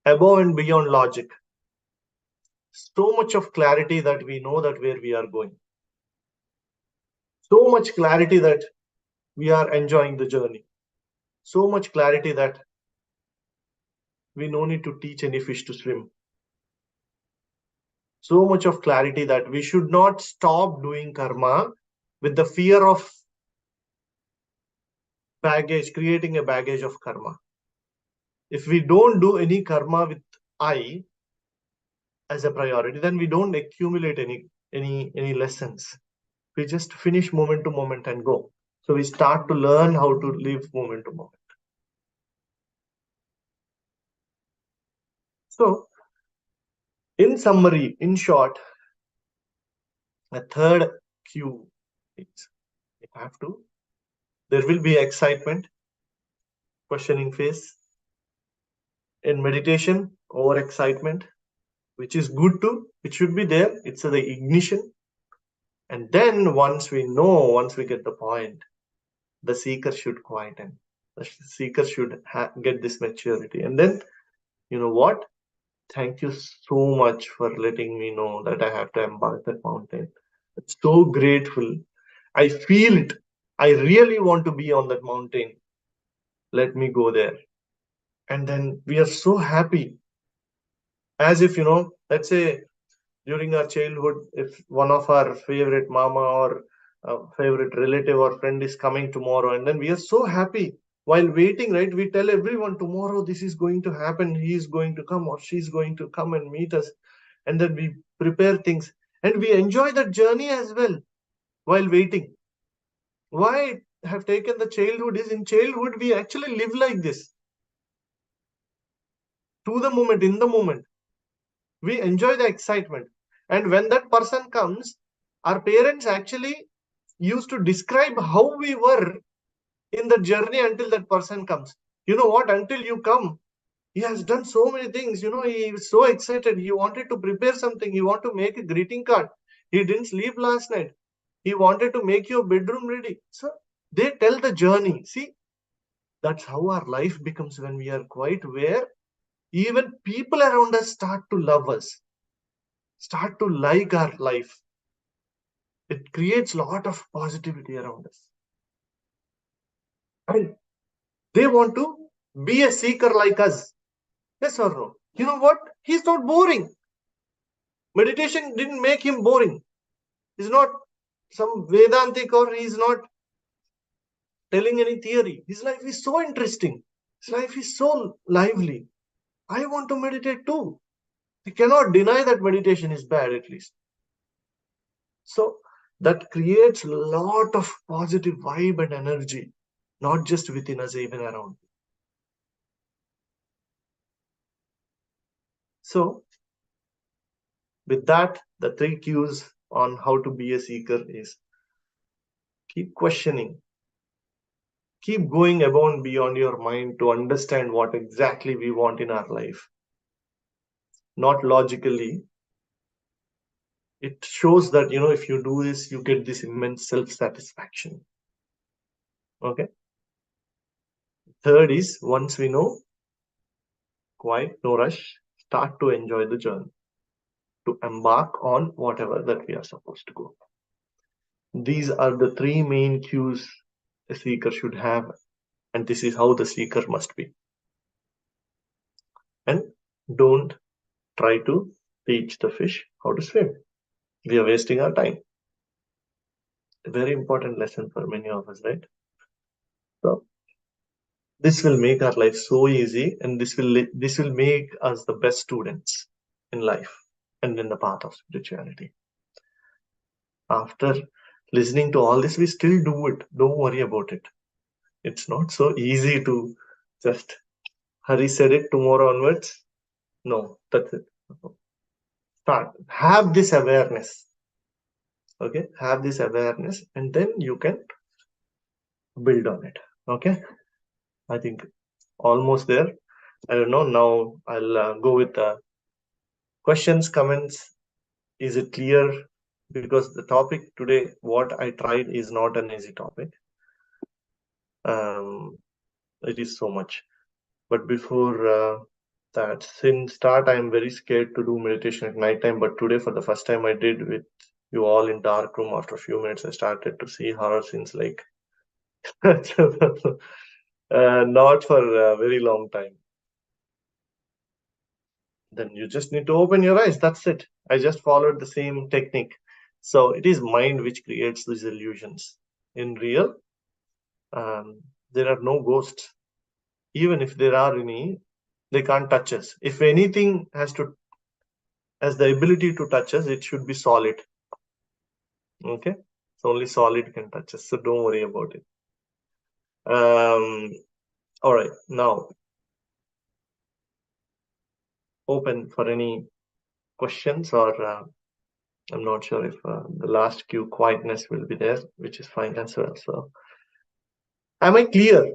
above and beyond logic. So much of clarity that we know that where we are going. So much clarity that we are enjoying the journey. So much clarity that we no need to teach any fish to swim. So much of clarity that we should not stop doing karma with the fear of baggage, creating a baggage of karma. If we don't do any karma with I as a priority, then we don't accumulate any lessons. We just finish moment to moment and go. So we start to learn how to live moment to moment. So in summary, in short, a third cue is you have to, there will be excitement, questioning phase. In meditation, over excitement, which is good too, it should be there. It's the ignition. And then once we get the point, the seeker should quieten. The seeker should get this maturity. And then, you know what? Thank you so much for letting me know that I have to embark that mountain. It's so grateful. I feel it. I really want to be on that mountain. Let me go there. And then we are so happy. As if, let's say during our childhood, if one of our favorite mama or favorite relative or friend is coming tomorrow, and then we are so happy while waiting, right? We tell everyone tomorrow this is going to happen. He is going to come or she's going to come and meet us. And then we prepare things and we enjoy that journey as well while waiting. Why I have taken the childhood is in childhood, we actually live like this. To the moment, in the moment. We enjoy the excitement. And when that person comes, our parents actually used to describe how we were in the journey until that person comes. You know what? Until you come, he has done so many things. He was so excited. He wanted to prepare something. He wanted to make a greeting card. He didn't sleep last night. He wanted to make your bedroom ready. So they tell the journey. See, that's how our life becomes when we are quite aware. Even people around us start to love us, start to like our life. It creates a lot of positivity around us. And they want to be a seeker like us. Yes or no? You know what? He's not boring. Meditation didn't make him boring. He's not some Vedantic or he's not telling any theory. His life is so interesting. His life is so lively. I want to meditate too. We cannot deny that meditation is bad, at least. So that creates a lot of positive vibe and energy, not just within us, even around. So with that, the 3 cues on how to be a seeker is keep questioning, keep going above and beyond your mind to understand what exactly we want in our life. Not logically. It shows that, if you do this, you get this immense self-satisfaction. Okay. Third is, once we know, quiet, no rush, start to enjoy the journey, to embark on whatever that we are supposed to go. These are the 3 main cues a seeker should have, and this is how the seeker must be. And don't try to teach the fish how to swim. We are wasting our time. A very important lesson for many of us, right? So this will make our life so easy, and this will make us the best students in life and in the path of spirituality. After listening to all this, we still do it. Don't worry about it. It's not so easy to just Hari said it tomorrow onwards. No, that's it. Start. Have this awareness. Okay, have this awareness, and then you can build on it. Okay, I think almost there. I don't know. Now I'll go with the questions, comments. Is it clear? Because the topic today, what I tried, is not an easy topic. It is so much. But before that, since start, I am very scared to do meditation at night time. But today, for the first time, I did with you all in dark room. After a few minutes, I started to see horror scenes like not for a very long time. Then you just need to open your eyes. That's it. I just followed the same technique. So it is mind which creates these illusions. In real, there are no ghosts. Even if there are any, they can't touch us. If anything has the ability to touch us, it should be solid. Okay, so only solid can touch us. So don't worry about it. All right, now open for any questions, or I'm not sure if the last Q quietness will be there, which is fine as well. So am I clear,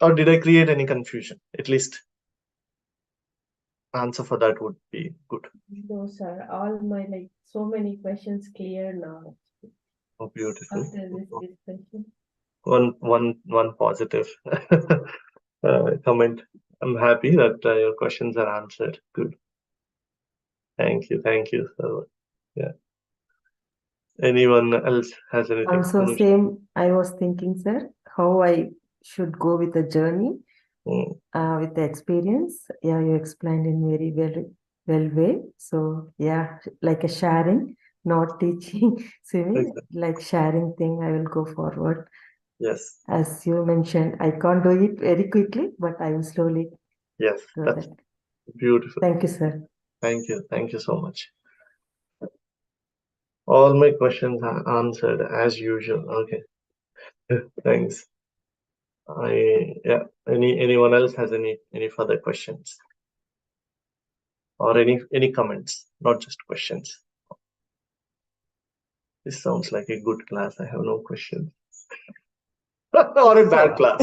or did I create any confusion? At least answer for that would be good. No, sir. All my so many questions clear now. Oh, beautiful. After this discussion. One positive comment. I'm happy that your questions are answered. Good. Thank you. So, yeah. Anyone else has anything? Also, same, I was thinking, sir, how I should go with the journey, with the experience. Yeah, you explained in very well way. So, yeah, like a sharing, not teaching swimming, like sharing thing, I will go forward. Yes. As you mentioned, I can't do it very quickly, but I will slowly. Yes, that's that. Beautiful. Thank you, sir. Thank you so much. All my questions are answered as usual. Okay. Thanks. Anyone else has any further questions or any comments, not just questions? This sounds like a good class. I have no questions. Or a bad class.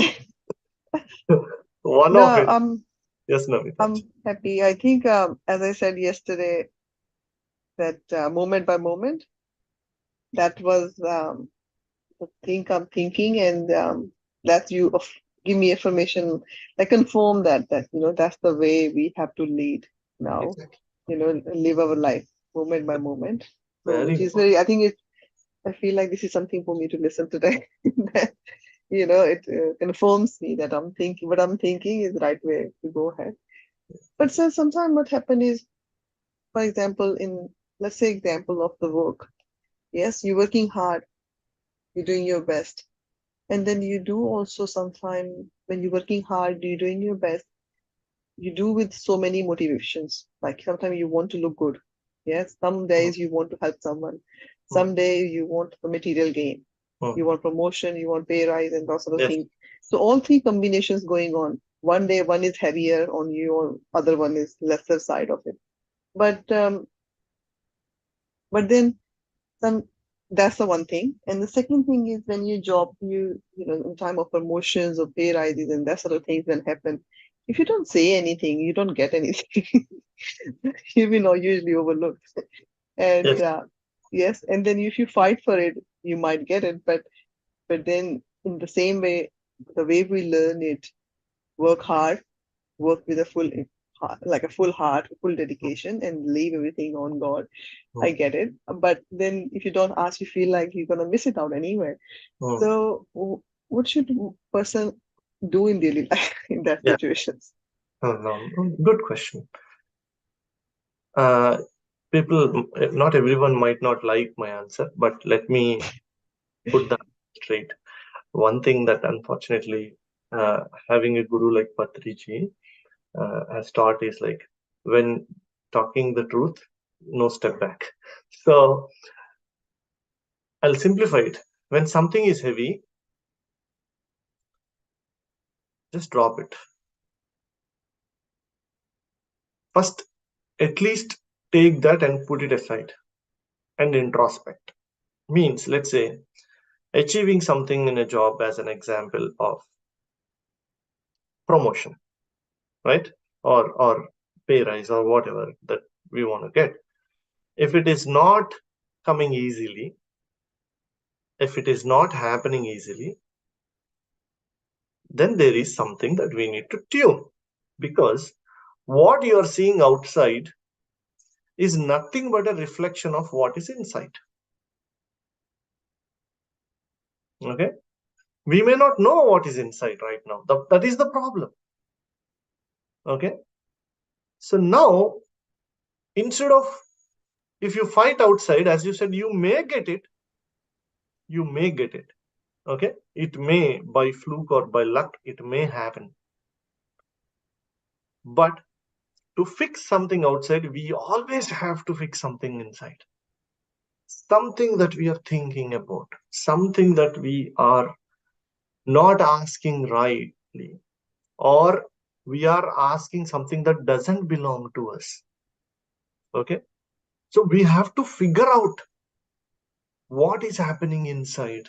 One of it. Yes, Navita. I'm happy. I think, as I said yesterday, that moment by moment, that was the thing I'm thinking, and that you give me affirmation, like confirm that that's the way we have to lead now. Exactly. Live our life moment by moment. So Very which is very. I think I feel like this is something for me to listen today. That, it confirms me that what I'm thinking is the right way to go ahead. But so sometimes what happens is, for example, let's say example of the work. Yes, you're working hard, you're doing your best. And then you do also sometimes when you're working hard, you're doing your best, you do with so many motivations. Like sometimes you want to look good. Yes, some days you want to help someone. Some days you want the material gain. You want promotion, you want pay rise and those sort of things. So all three combinations going on. One day one is heavier on you, or other one is lesser side of it. But then that's the one thing. And the second thing is when you job, in time of promotions or pay rises and that sort of things then happen. If you don't say anything, you don't get anything. You will usually overlooked. And yes, and then if you fight for it, you might get it. But then in the same way, the way we learn it, work hard, work with a full heart, full dedication, and leave everything on God. I get it. But then if you don't ask, you feel like you're gonna miss it out anyway. So what should a person do in daily life in that situations? Good question. not everyone might not like my answer, but let me put that straight. One thing that unfortunately having a guru like Patriji has taught is like, when talking the truth, no step back. So I'll simplify it. When something is heavy, just drop it. First, at least take that and put it aside and introspect. Means, let's say, achieving something in a job as an example of promotion, right? Or pay rise or whatever that we want to get. If it is not coming easily, if it is not happening easily, then there is something that we need to tune, because what you are seeing outside is nothing but a reflection of what is inside. Okay, we may not know what is inside right now. That is the problem. Okay, so now, instead of, if you fight outside, as you said, you may get it. Okay, it may, by fluke or by luck, it may happen. But to fix something outside, we always have to fix something inside. Something that we are thinking about, something that we are not asking rightly, or we are asking something that doesn't belong to us. Okay, so we have to figure out what is happening inside.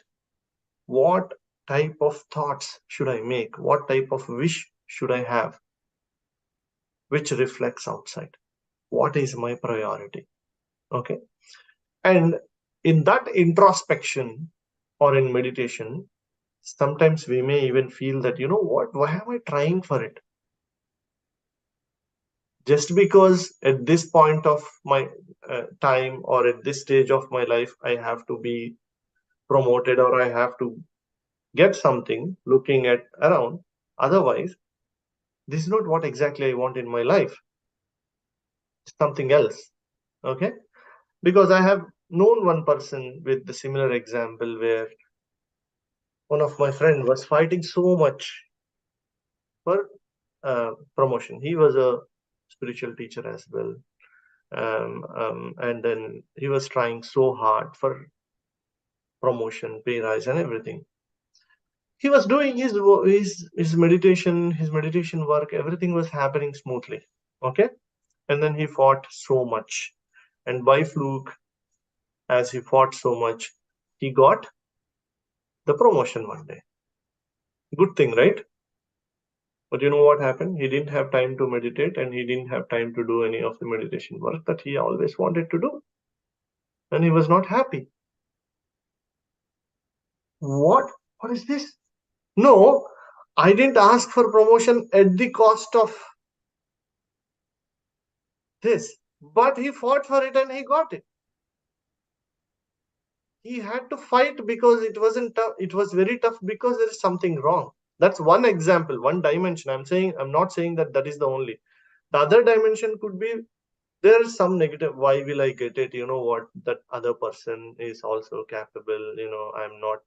What type of thoughts should I make? What type of wish should I have, which reflects outside? What is my priority? Okay, and in that introspection or in meditation, sometimes we may even feel that, you know what, why am I trying for it? Just because at this point of my time, or at this stage of my life, I have to be promoted, or I have to get something, looking at around. Otherwise, this is not what exactly I want in my life. Something else. Okay, because I have known one person with the similar example, where one of my friend was fighting so much for promotion. He was a spiritual teacher as well, and then he was trying so hard for promotion, pay rise, and everything. He was doing his meditation work. Everything was happening smoothly. Okay, and then he fought so much, and by fluke, as he fought so much, he got the promotion one day. Good thing, right? But you know what happened? He didn't have time to meditate, and he didn't have time to do any of the meditation work that he always wanted to do. And he was not happy. What is this? No, I didn't ask for promotion at the cost of this, but he fought for it and he got it. He had to fight because it wasn't tough. It was very tough because there is something wrong. That's one example, one dimension. I'm not saying that is the only. The other dimension could be, there is some negative. Why will I get it? You know what? That other person is also capable. I'm not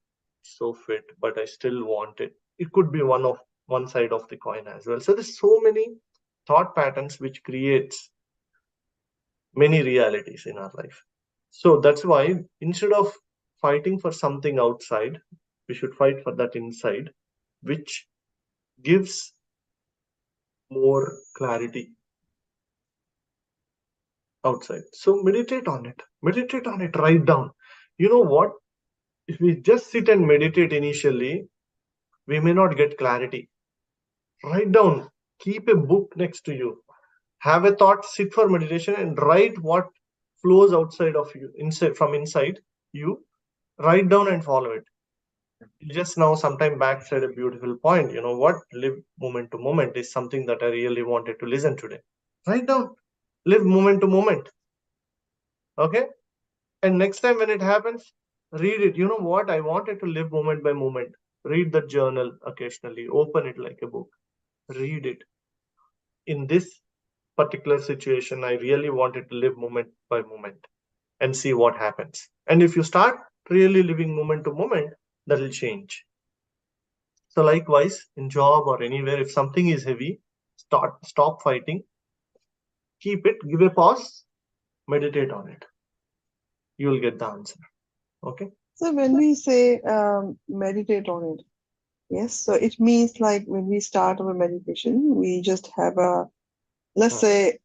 so fit, but I still want it. It could be one side of the coin as well. So there's so many thought patterns which creates many realities in our life. So that's why, instead of fighting for something outside, we should fight for that inside, which gives more clarity outside. So meditate on it, write down. You know what? If we just sit and meditate initially, we may not get clarity. Write down, keep a book next to you, have a thought, sit for meditation and write what flows outside of you, from inside you. Write down and follow it. You just now sometime back said a beautiful point. You know what? Live moment to moment is something that I really wanted to listen today. Write down, live moment to moment. Okay, and next time when it happens, read it. You know what? I wanted to live moment by moment. Read the journal occasionally, open it like a book, read it. In this particular situation, I really wanted to live moment by moment and see what happens. And if you start really living moment to moment, that will change. So likewise, in job or anywhere, if something is heavy, stop fighting, keep it, give a pause, meditate on it. You will get the answer. Okay. So when we say meditate on it, yes, so it means like when we start our meditation, we just have a, let's say,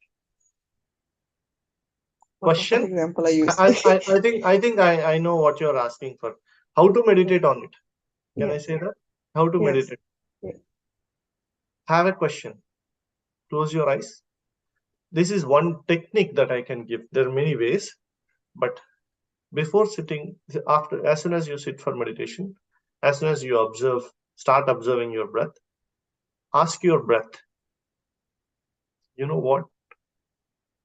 what Question. example I use? I think I know what you're asking for. How to meditate on it? Can I say that? How to meditate? Yeah. Have a question. Close your eyes. This is one technique that I can give. There are many ways, but before sitting, as soon as you sit for meditation, as soon as you start observing your breath, ask your breath, you know what?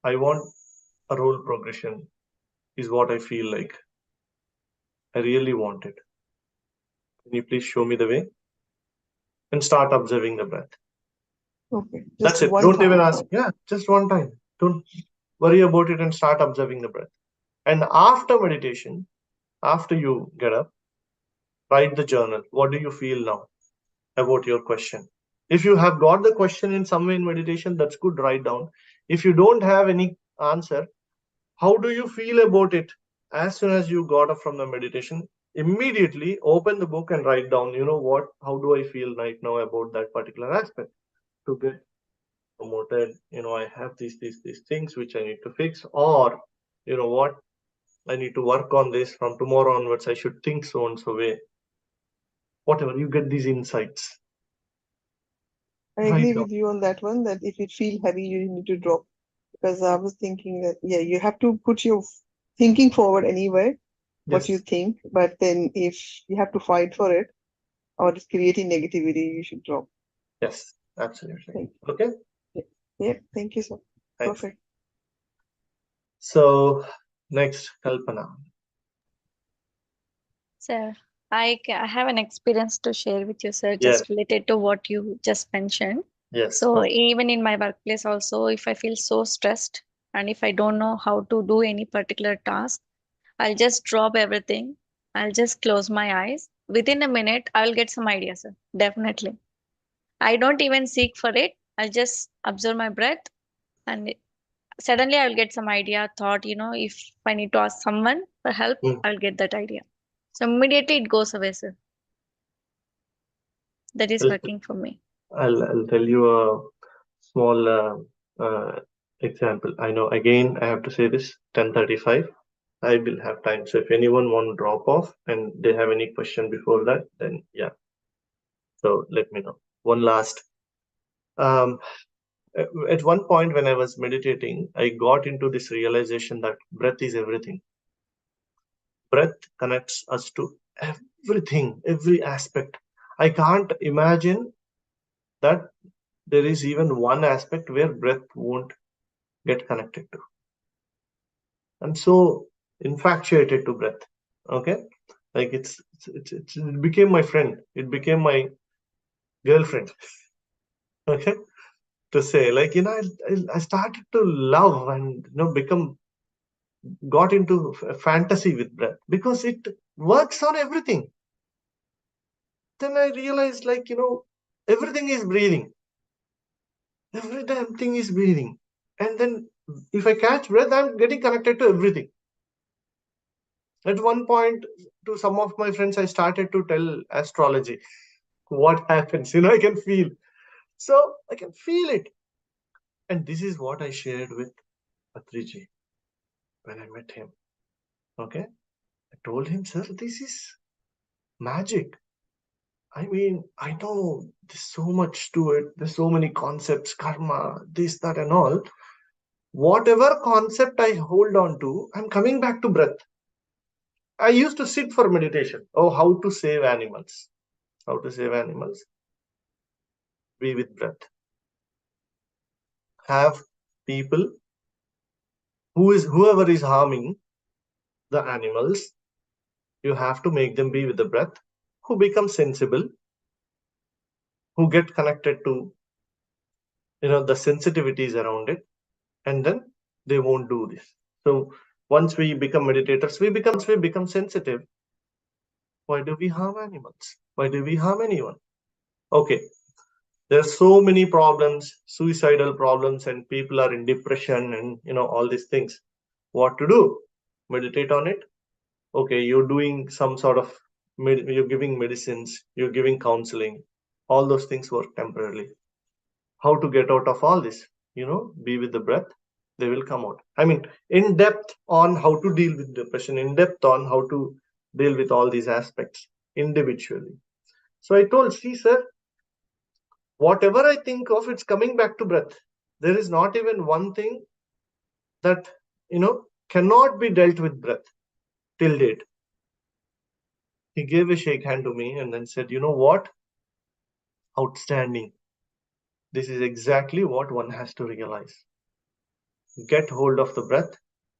I want a role progression is what I feel like. I really want it. Can you please show me the way? And start observing the breath. Okay. That's it. Don't even ask. Yeah, just one time. Don't worry about it and start observing the breath. And after meditation, after you get up, write the journal. What do you feel now about your question? If you have got the question in some way in meditation, that's good, write down. If you don't have any answer, how do you feel about it? As soon as you got up from the meditation, immediately open the book and write down, you know what, how do I feel right now about that particular aspect? To get promoted, I have these things which I need to fix, or you know what, I need to work on this from tomorrow onwards, I should think so and so way. Whatever, you get these insights. I agree with you on that one, that if you feel heavy, you need to drop. Because I was thinking that, yeah, you have to put your thinking forward anyway, what you think. But then if you have to fight for it or it's creating negativity, you should drop. Yes, absolutely. Okay. Yeah, thank you, sir. Thanks. Perfect. So next, Kalpana. Sir, I have an experience to share with you, sir, just related to what you just mentioned. Yes. So even in my workplace also, if I feel so stressed and if I don't know how to do any particular task, I'll just drop everything. I'll just close my eyes. Within a minute, I'll get some ideas, sir. Definitely. I don't even seek for it. I'll just observe my breath and suddenly I'll get some idea, thought, if I need to ask someone for help, I'll get that idea. So immediately it goes away, sir. That is working for me. I'll tell you a small example. I know, again, I have to say this, 10:35. I will have time. So if anyone want to drop off and they have any question before that, then yeah. So let me know. One last. At one point when I was meditating, I got into this realization that breath is everything. Breath connects us to everything, every aspect. I can't imagine that there is even one aspect where breath won't get connected to. I'm so infatuated to breath. Okay, like it became my friend. It became my girlfriend. Okay, to say, like, I started to love and got into fantasy with breath because it works on everything. Then I realized, like, everything is breathing. Every damn thing is breathing. And then if I catch breath, I'm getting connected to everything. At one point, to some of my friends, I started to tell astrology. What happens? I can feel. So I can feel it. And this is what I shared with Patriji when I met him. Okay. I told him, sir, this is magic. I mean, I know there's so much to it. There's so many concepts, karma, this, that, and all. Whatever concept I hold on to, I'm coming back to breath. I used to sit for meditation. Oh, how to save animals. How to save animals. Be with breath. Have people whoever is harming the animals, you have to make them be with the breath, who become sensible, who get connected to the sensitivities around it, and then they won't do this. So once we become meditators, we become sensitive. Why do we harm animals? Why do we harm anyone? Okay, there are so many problems, suicidal problems, and people are in depression and all these things. What to do? Meditate on it. Okay, you're doing some sort of you're giving medicines, you're giving counseling. All those things work temporarily. How to get out of all this? Be with the breath. They will come out. I mean, in depth on how to deal with depression, in depth on how to deal with all these aspects individually. So I told, see, sir, whatever I think of, it's coming back to breath. There is not even one thing that cannot be dealt with breath till date. He gave a shake hand to me and then said, you know what? Outstanding. This is exactly what one has to realize. Get hold of the breath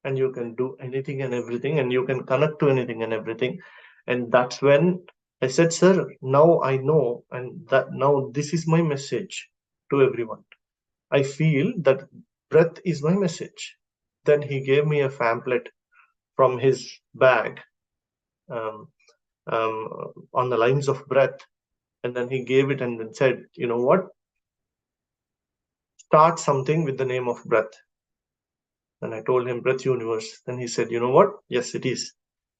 and you can do anything and everything, and you can connect to anything and everything. And that's when I said, sir, now I know, and that now this is my message to everyone. I feel that breath is my message. Then he gave me a pamphlet from his bag on the lines of breath. And then he gave it and then said, you know what? Start something with the name of breath. And I told him breath universe. Then he said, you know what? Yes, it is.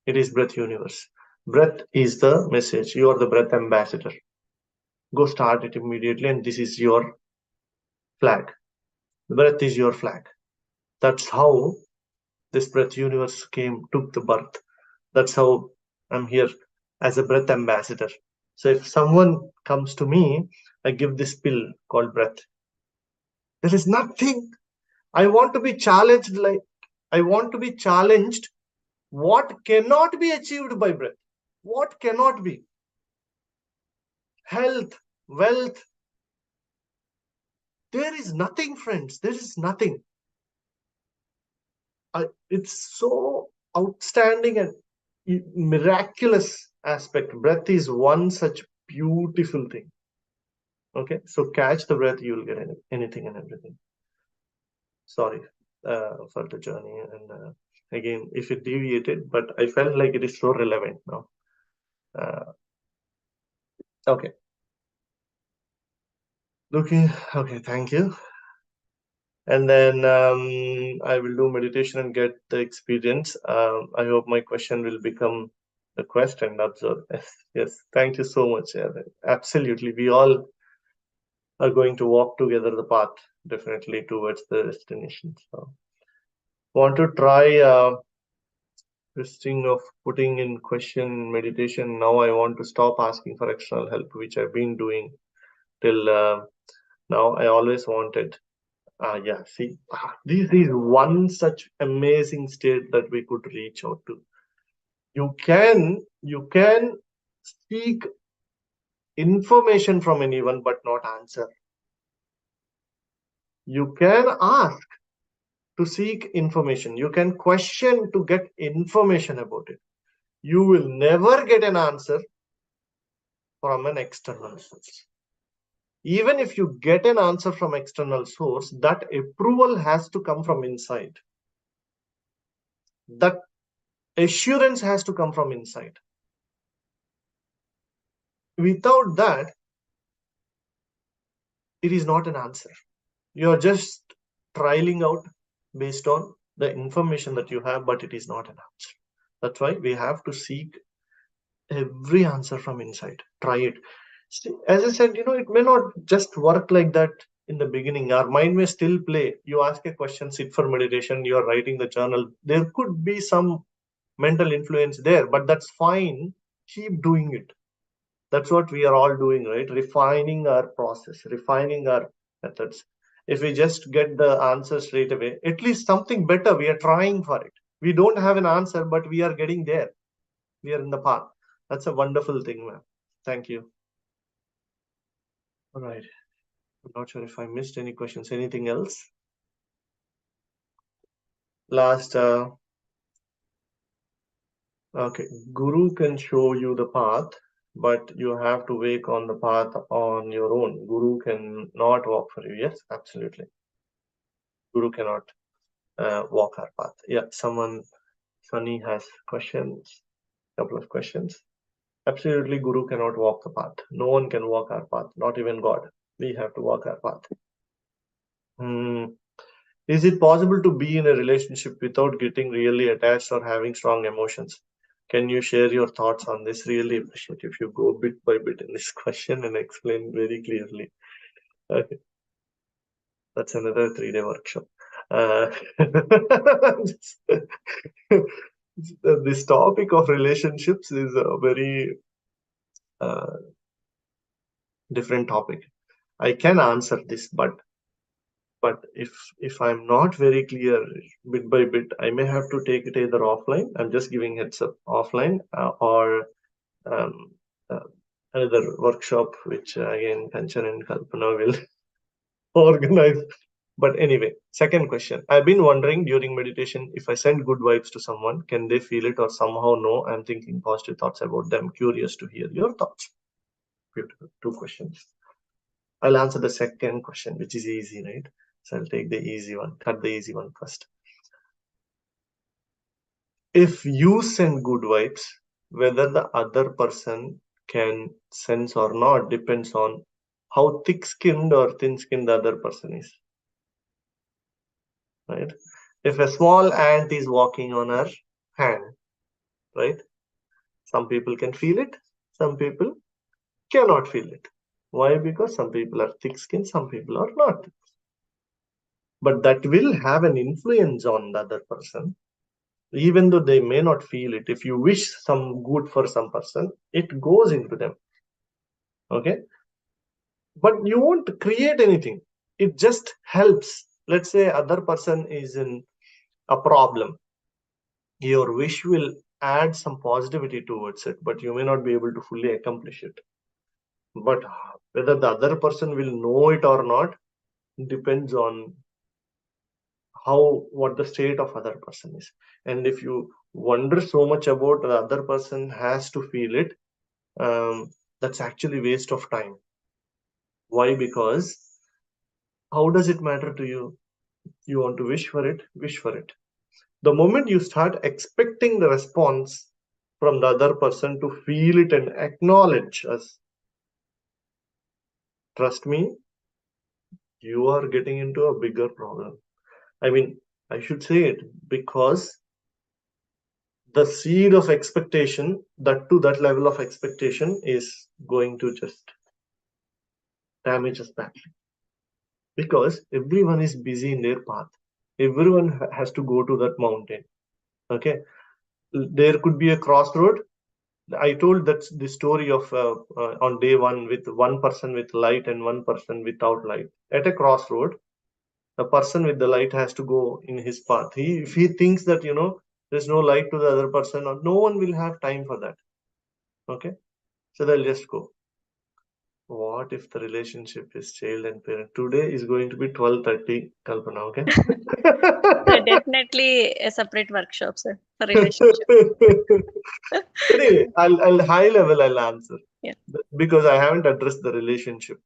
It is breath universe. Breath is the message. You are the breath ambassador. Go start it immediately. And this is your flag. The breath is your flag. That's how this breath universe took the birth. That's how I'm here as a breath ambassador. So if someone comes to me, I give this pill called breath. There is nothing. I want to be challenged. What cannot be achieved by breath? What cannot be? Health, wealth. There is nothing, friends. There is nothing. It's so outstanding and miraculous aspect. Breath is one such beautiful thing. Okay, so catch the breath, you'll get anything and everything. Sorry for the journey, and again, if it deviated, but I felt like it is so relevant now. Okay. Okay, thank you. And then I will do meditation and get the experience. I hope my question will become the quest and observe. Yes, thank you so much. Yeah, absolutely. We all are going to walk together the path, definitely, towards the destination. So, want to try this thing of putting in question meditation. Now I want to stop asking for external help, which I've been doing till now. I always wanted. Yeah, see, this is one such amazing state that we could reach out to. You can seek information from anyone, but not answer. You can ask to seek information. You can question to get information about it. You will never get an answer from an external source. Even if you get an answer from external source, that approval has to come from inside. That assurance has to come from inside. Without that, it is not an answer. You are just trialing out based on the information that you have, but it is not an answer. That's why we have to seek every answer from inside. Try it. As I said, it may not just work like that in the beginning. Our mind may still play. You ask a question, sit for meditation, you are writing the journal. There could be some mental influence there, but that's fine. Keep doing it. That's what we are all doing, right? Refining our process, refining our methods. If we just get the answer straight away, at least something better, we are trying for it. We don't have an answer, but we are getting there. We are in the path. That's a wonderful thing, man. Thank you. All right. I'm not sure if I missed any questions. Anything else? Last, okay. Guru can show you the path, but you have to wake on the path on your own. Guru can not walk for you. Yes, absolutely. Guru cannot walk our path. Yeah, Sunny has questions, couple of questions. Absolutely, Guru cannot walk the path. No one can walk our path, not even God. We have to walk our path. Is it possible to be in a relationship without getting really attached or having strong emotions? Can you share your thoughts on this? Really appreciate if you go bit by bit in this question and explain very clearly. Okay. That's another 3-day workshop. This topic of relationships is a very different topic. I can answer this, but if I'm not very clear bit by bit, I may have to take it either offline. I'm just giving heads up, offline, or another workshop, which again Kanchan and Kalpana will organize. But anyway, second question. I've been wondering during meditation, if I send good vibes to someone, can they feel it or somehow know I'm thinking positive thoughts about them? Curious to hear your thoughts. Beautiful. 2 questions. I'll answer the second question, which is easy, right? So I'll take the easy one, cut the easy one first. If you send good vibes, whether the other person can sense or not depends on how thick-skinned or thin-skinned the other person is. Right? If a small ant is walking on her hand, right? Some people can feel it, some people cannot feel it. Why? Because some people are thick-skinned, some people are not. But that will have an influence on the other person, even though they may not feel it. If you wish some good for some person, it goes into them. Okay? But you won't create anything. It just helps. Let's say other person is in a problem. Your wish will add some positivity towards it, but you may not be able to fully accomplish it. But whether the other person will know it or not depends on what the state of other person is. And if you wonder so much about the other person has to feel it, that's actually waste of time. Why? Because how does it matter to you? You want to wish for it, wish for it. The moment you start expecting the response from the other person to feel it and acknowledge us, trust me, you are getting into a bigger problem. I mean, I should say it because the seed of expectation, that to that level of expectation, is going to just damage us badly. Because everyone is busy in their path. Everyone has to go to that mountain. Okay, there could be a crossroad. I told that the story of on day 1 with one person with light and one person without light. At a crossroad, the person with the light has to go in his path. If he thinks that there's no light to the other person, or no one will have time for that. Okay, so they'll just go. What if the relationship is child and parent? Today is going to be 12:30, Kalpana, okay? Definitely a separate workshop, sir, for relationship. Anyway, I'll high level I'll answer. Yeah. Because I haven't addressed the relationship.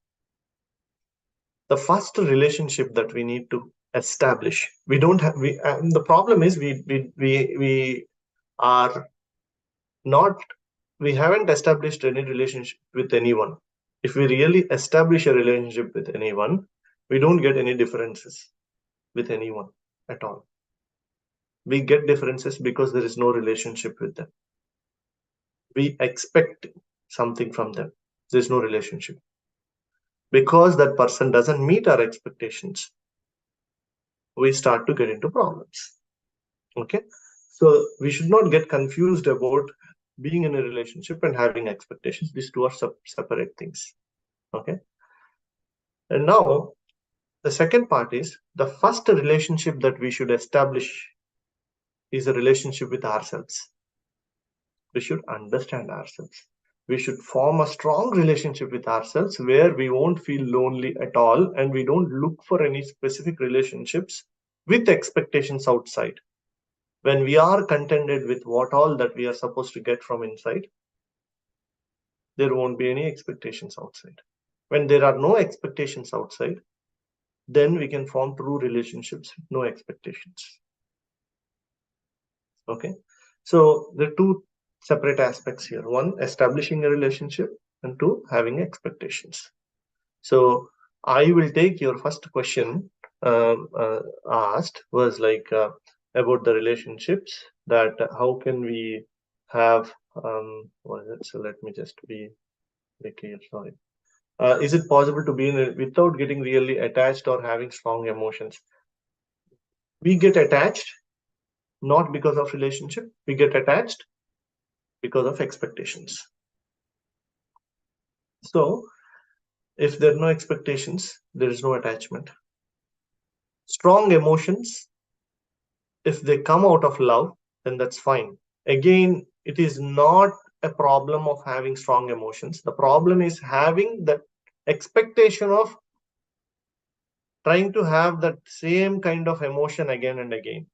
The first relationship that we need to establish. We don't have the problem is we are not, we haven't established any relationship with anyone. If we really establish a relationship with anyone, we don't get any differences with anyone at all. We get differences because there is no relationship with them. We expect something from them. There's no relationship. Because that person doesn't meet our expectations, we start to get into problems. Okay? So we should not get confused about being in a relationship and having expectations. These two are separate things. Okay? And now, the second part is the first relationship that we should establish is a relationship with ourselves. We should understand ourselves. We should form a strong relationship with ourselves where we won't feel lonely at all, and we don't look for any specific relationships with expectations outside. When we are contented with what all that we are supposed to get from inside, there won't be any expectations outside. When there are no expectations outside, then we can form true relationships with no expectations. Okay, so there are two separate aspects here. One, establishing a relationship, and two, having expectations. So I will take your first question asked was like about the relationships, that how can we have what is it? So let me just be clear. Sorry. Is it possible to be in it without getting really attached or having strong emotions? We get attached not because of relationship. We get attached because of expectations. So if there are no expectations, there is no attachment. Strong emotions, if they come out of love, then that's fine. Again, it is not a problem of having strong emotions. The problem is having the expectation of trying to have that same kind of emotion again and again.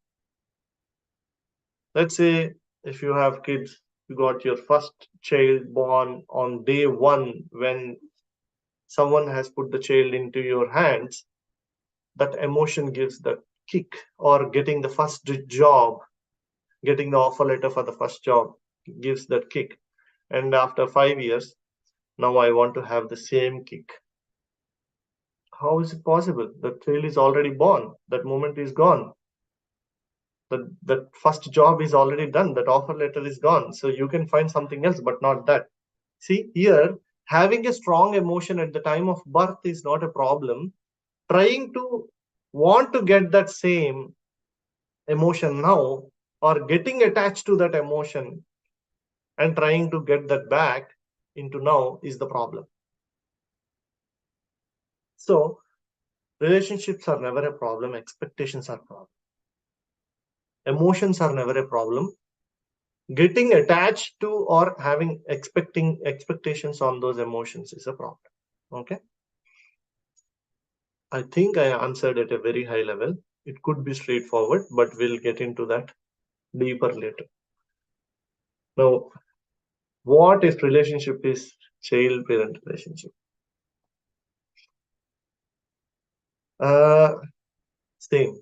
Let's say if you have kids, you got your first child born on day one, when someone has put the child into your hands, that emotion gives that kick. Or getting the first job, getting the offer letter for the first job gives that kick. And after 5 years, now I want to have the same kick. How is it possible? The child is already born. That moment is gone. That first job is already done. That offer letter is gone. So you can find something else, but not that. See, here, having a strong emotion at the time of birth is not a problem. Trying to want to get that same emotion now, or getting attached to that emotion and trying to get that back into now, is the problem. So relationships are never a problem. Expectations are a problem. Emotions are never a problem. Getting attached to or having expectations on those emotions is a problem. Okay. I think I answered at a very high level. It could be straightforward, but we'll get into that deeper later. Now, what if relationship is child-parent relationship? Same.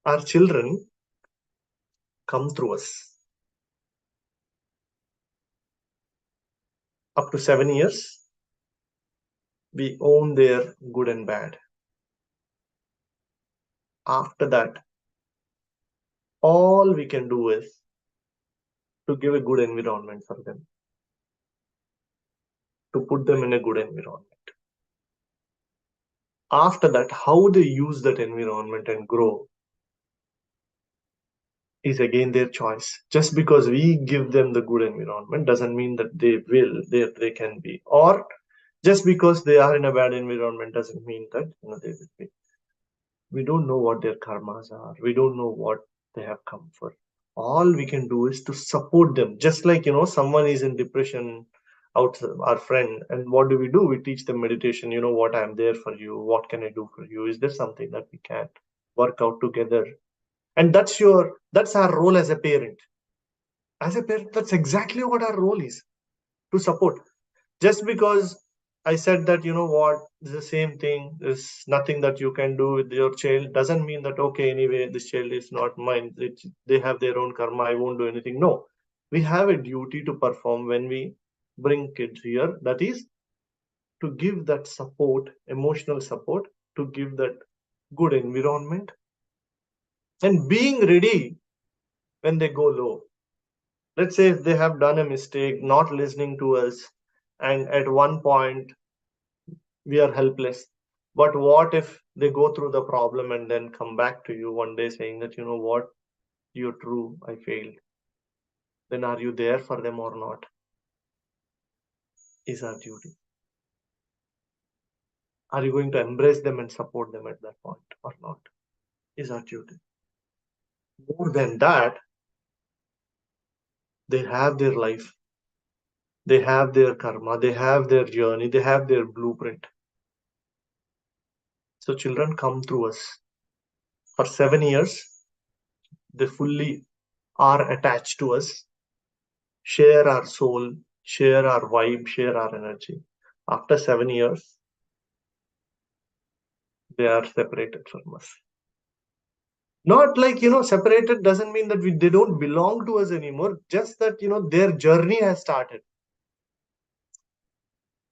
Our children come through us. Up to 7 years, we own their good and bad. After that, all we can do is to give a good environment for them, to put them in a good environment. After that, how they use that environment and grow is again their choice. Just because we give them the good environment doesn't mean that they can be. Or just because they are in a bad environment doesn't mean that they will be. We don't know what their karmas are. We don't know what they have come for. All we can do is to support them. Just like, someone is in depression, our friend, and what do? We teach them meditation. You know what, I'm there for you. What can I do for you? Is there something that we can work out together? And that's our role as a parent. As a parent, that's exactly what our role is, to support. Just because I said that, it's the same thing, there's nothing that you can do with your child, doesn't mean that, okay, anyway, this child is not mine. They have their own karma, I won't do anything. No, we have a duty to perform when we bring kids here. That is to give that support, emotional support, to give that good environment, and being ready when they go low. Let's say if they have done a mistake, not listening to us, and at one point we are helpless. But what if they go through the problem and then come back to you one day saying that, what, you're true, I failed. Then are you there for them or not? Is our duty. Are you going to embrace them and support them at that point or not? Is our duty. More than that, they have their life. They have their karma. They have their journey. They have their blueprint. So children come through us. For 7 years, they fully are attached to us, share our soul, share our vibe, share our energy. After 7 years, they are separated from us. Not like, separated doesn't mean that they don't belong to us anymore. Just that, their journey has started.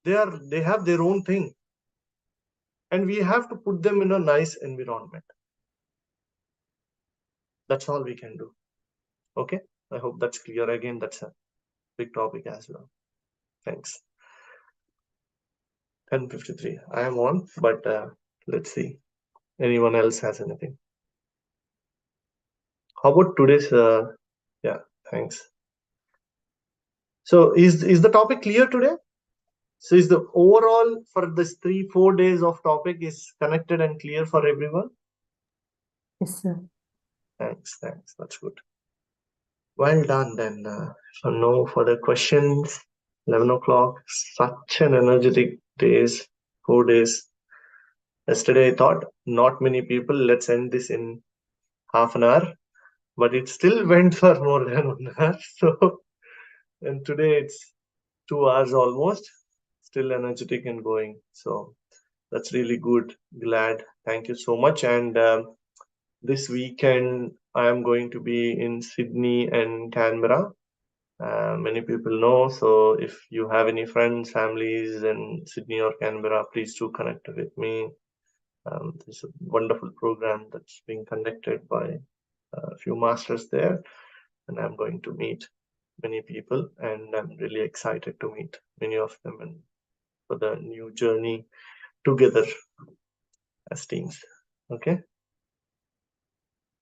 They have their own thing. And we have to put them in a nice environment. That's all we can do. Okay. I hope that's clear. Again, that's a big topic as well. Thanks. 10:53. I am on, but let's see. Anyone else has anything? How about today's? Yeah, thanks. So is the topic clear today? So is the overall for this 3-4 days of topic is connected and clear for everyone? Yes, sir. Thanks. That's good. Well done then. So no further questions. 11 o'clock. Such an energetic days. 4 days. Yesterday I thought not many people. Let's end this in half an hour. But it still went for more than 1 hour. So, and today it's 2 hours almost, still energetic and going. So that's really good. Glad. Thank you so much. And this weekend, I am going to be in Sydney and Canberra. Many people know. So if you have any friends, families in Sydney or Canberra, please do connect with me. There's a wonderful program that's being conducted by a few masters there, and I'm going to meet many people, and I'm really excited to meet many of them and for the new journey together as teams. Okay.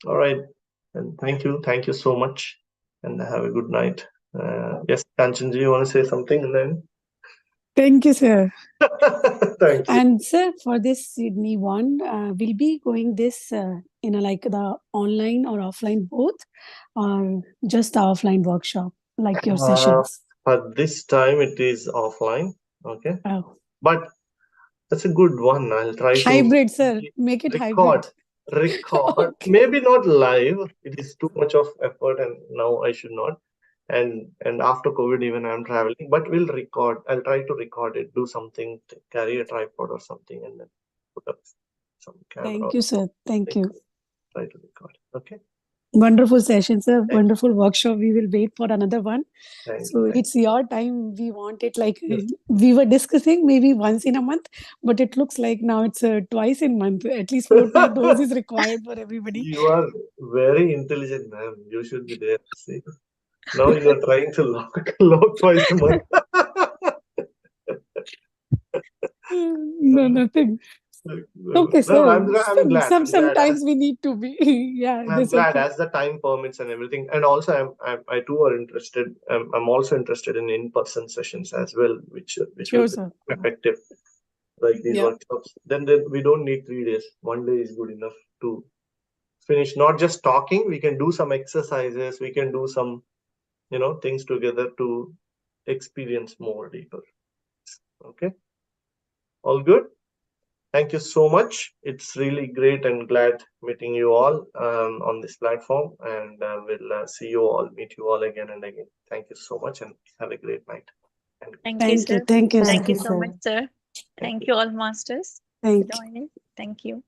All right. And thank you so much, and have a good night. Yes, Kanchanji, you want to say something and then? Thank you, sir. Thank you. And sir, for this Sydney one, we'll be going this like the online or offline both, or just the offline workshop, like your sessions? For this time, it is offline. Okay. Oh. But that's a good one. I'll try Hybrid, to sir. Make it record. Okay. Maybe not live. It is too much of effort, and now I should not. And after COVID, even I'm traveling, but we'll record. I'll try to record it, do something, carry a tripod or something, and then put up some camera. Thank you, sir. Thank you. Try to record. Okay. Wonderful session, sir. Wonderful workshop. We will wait for another one. Thanks. It's your time. We want it like we were discussing maybe once in a month, but it looks like now it's twice in month. At least 4-5 dose is required for everybody. You are very intelligent, ma'am. You should be there. See, now you are trying to lock twice a month. No, nothing. Okay, No, sir. I'm glad. Sometimes we need to be. Yeah, I'm glad as the time permits and everything. And also, I too are interested. I'm also interested in in-person sessions as well, which will be effective, like these workshops. Then we don't need 3 days. 1 day is good enough to finish. Not just talking. We can do some exercises. We can do some, things together to experience more deeper. Okay. All good. Thank you so much. It's really great and glad meeting you all on this platform, and we'll see you all, meet you all again and again. Thank you so much, and have a great night. Thank you, sir. Thank you Thank you so much, sir. Thank you all masters for joining. Thank you.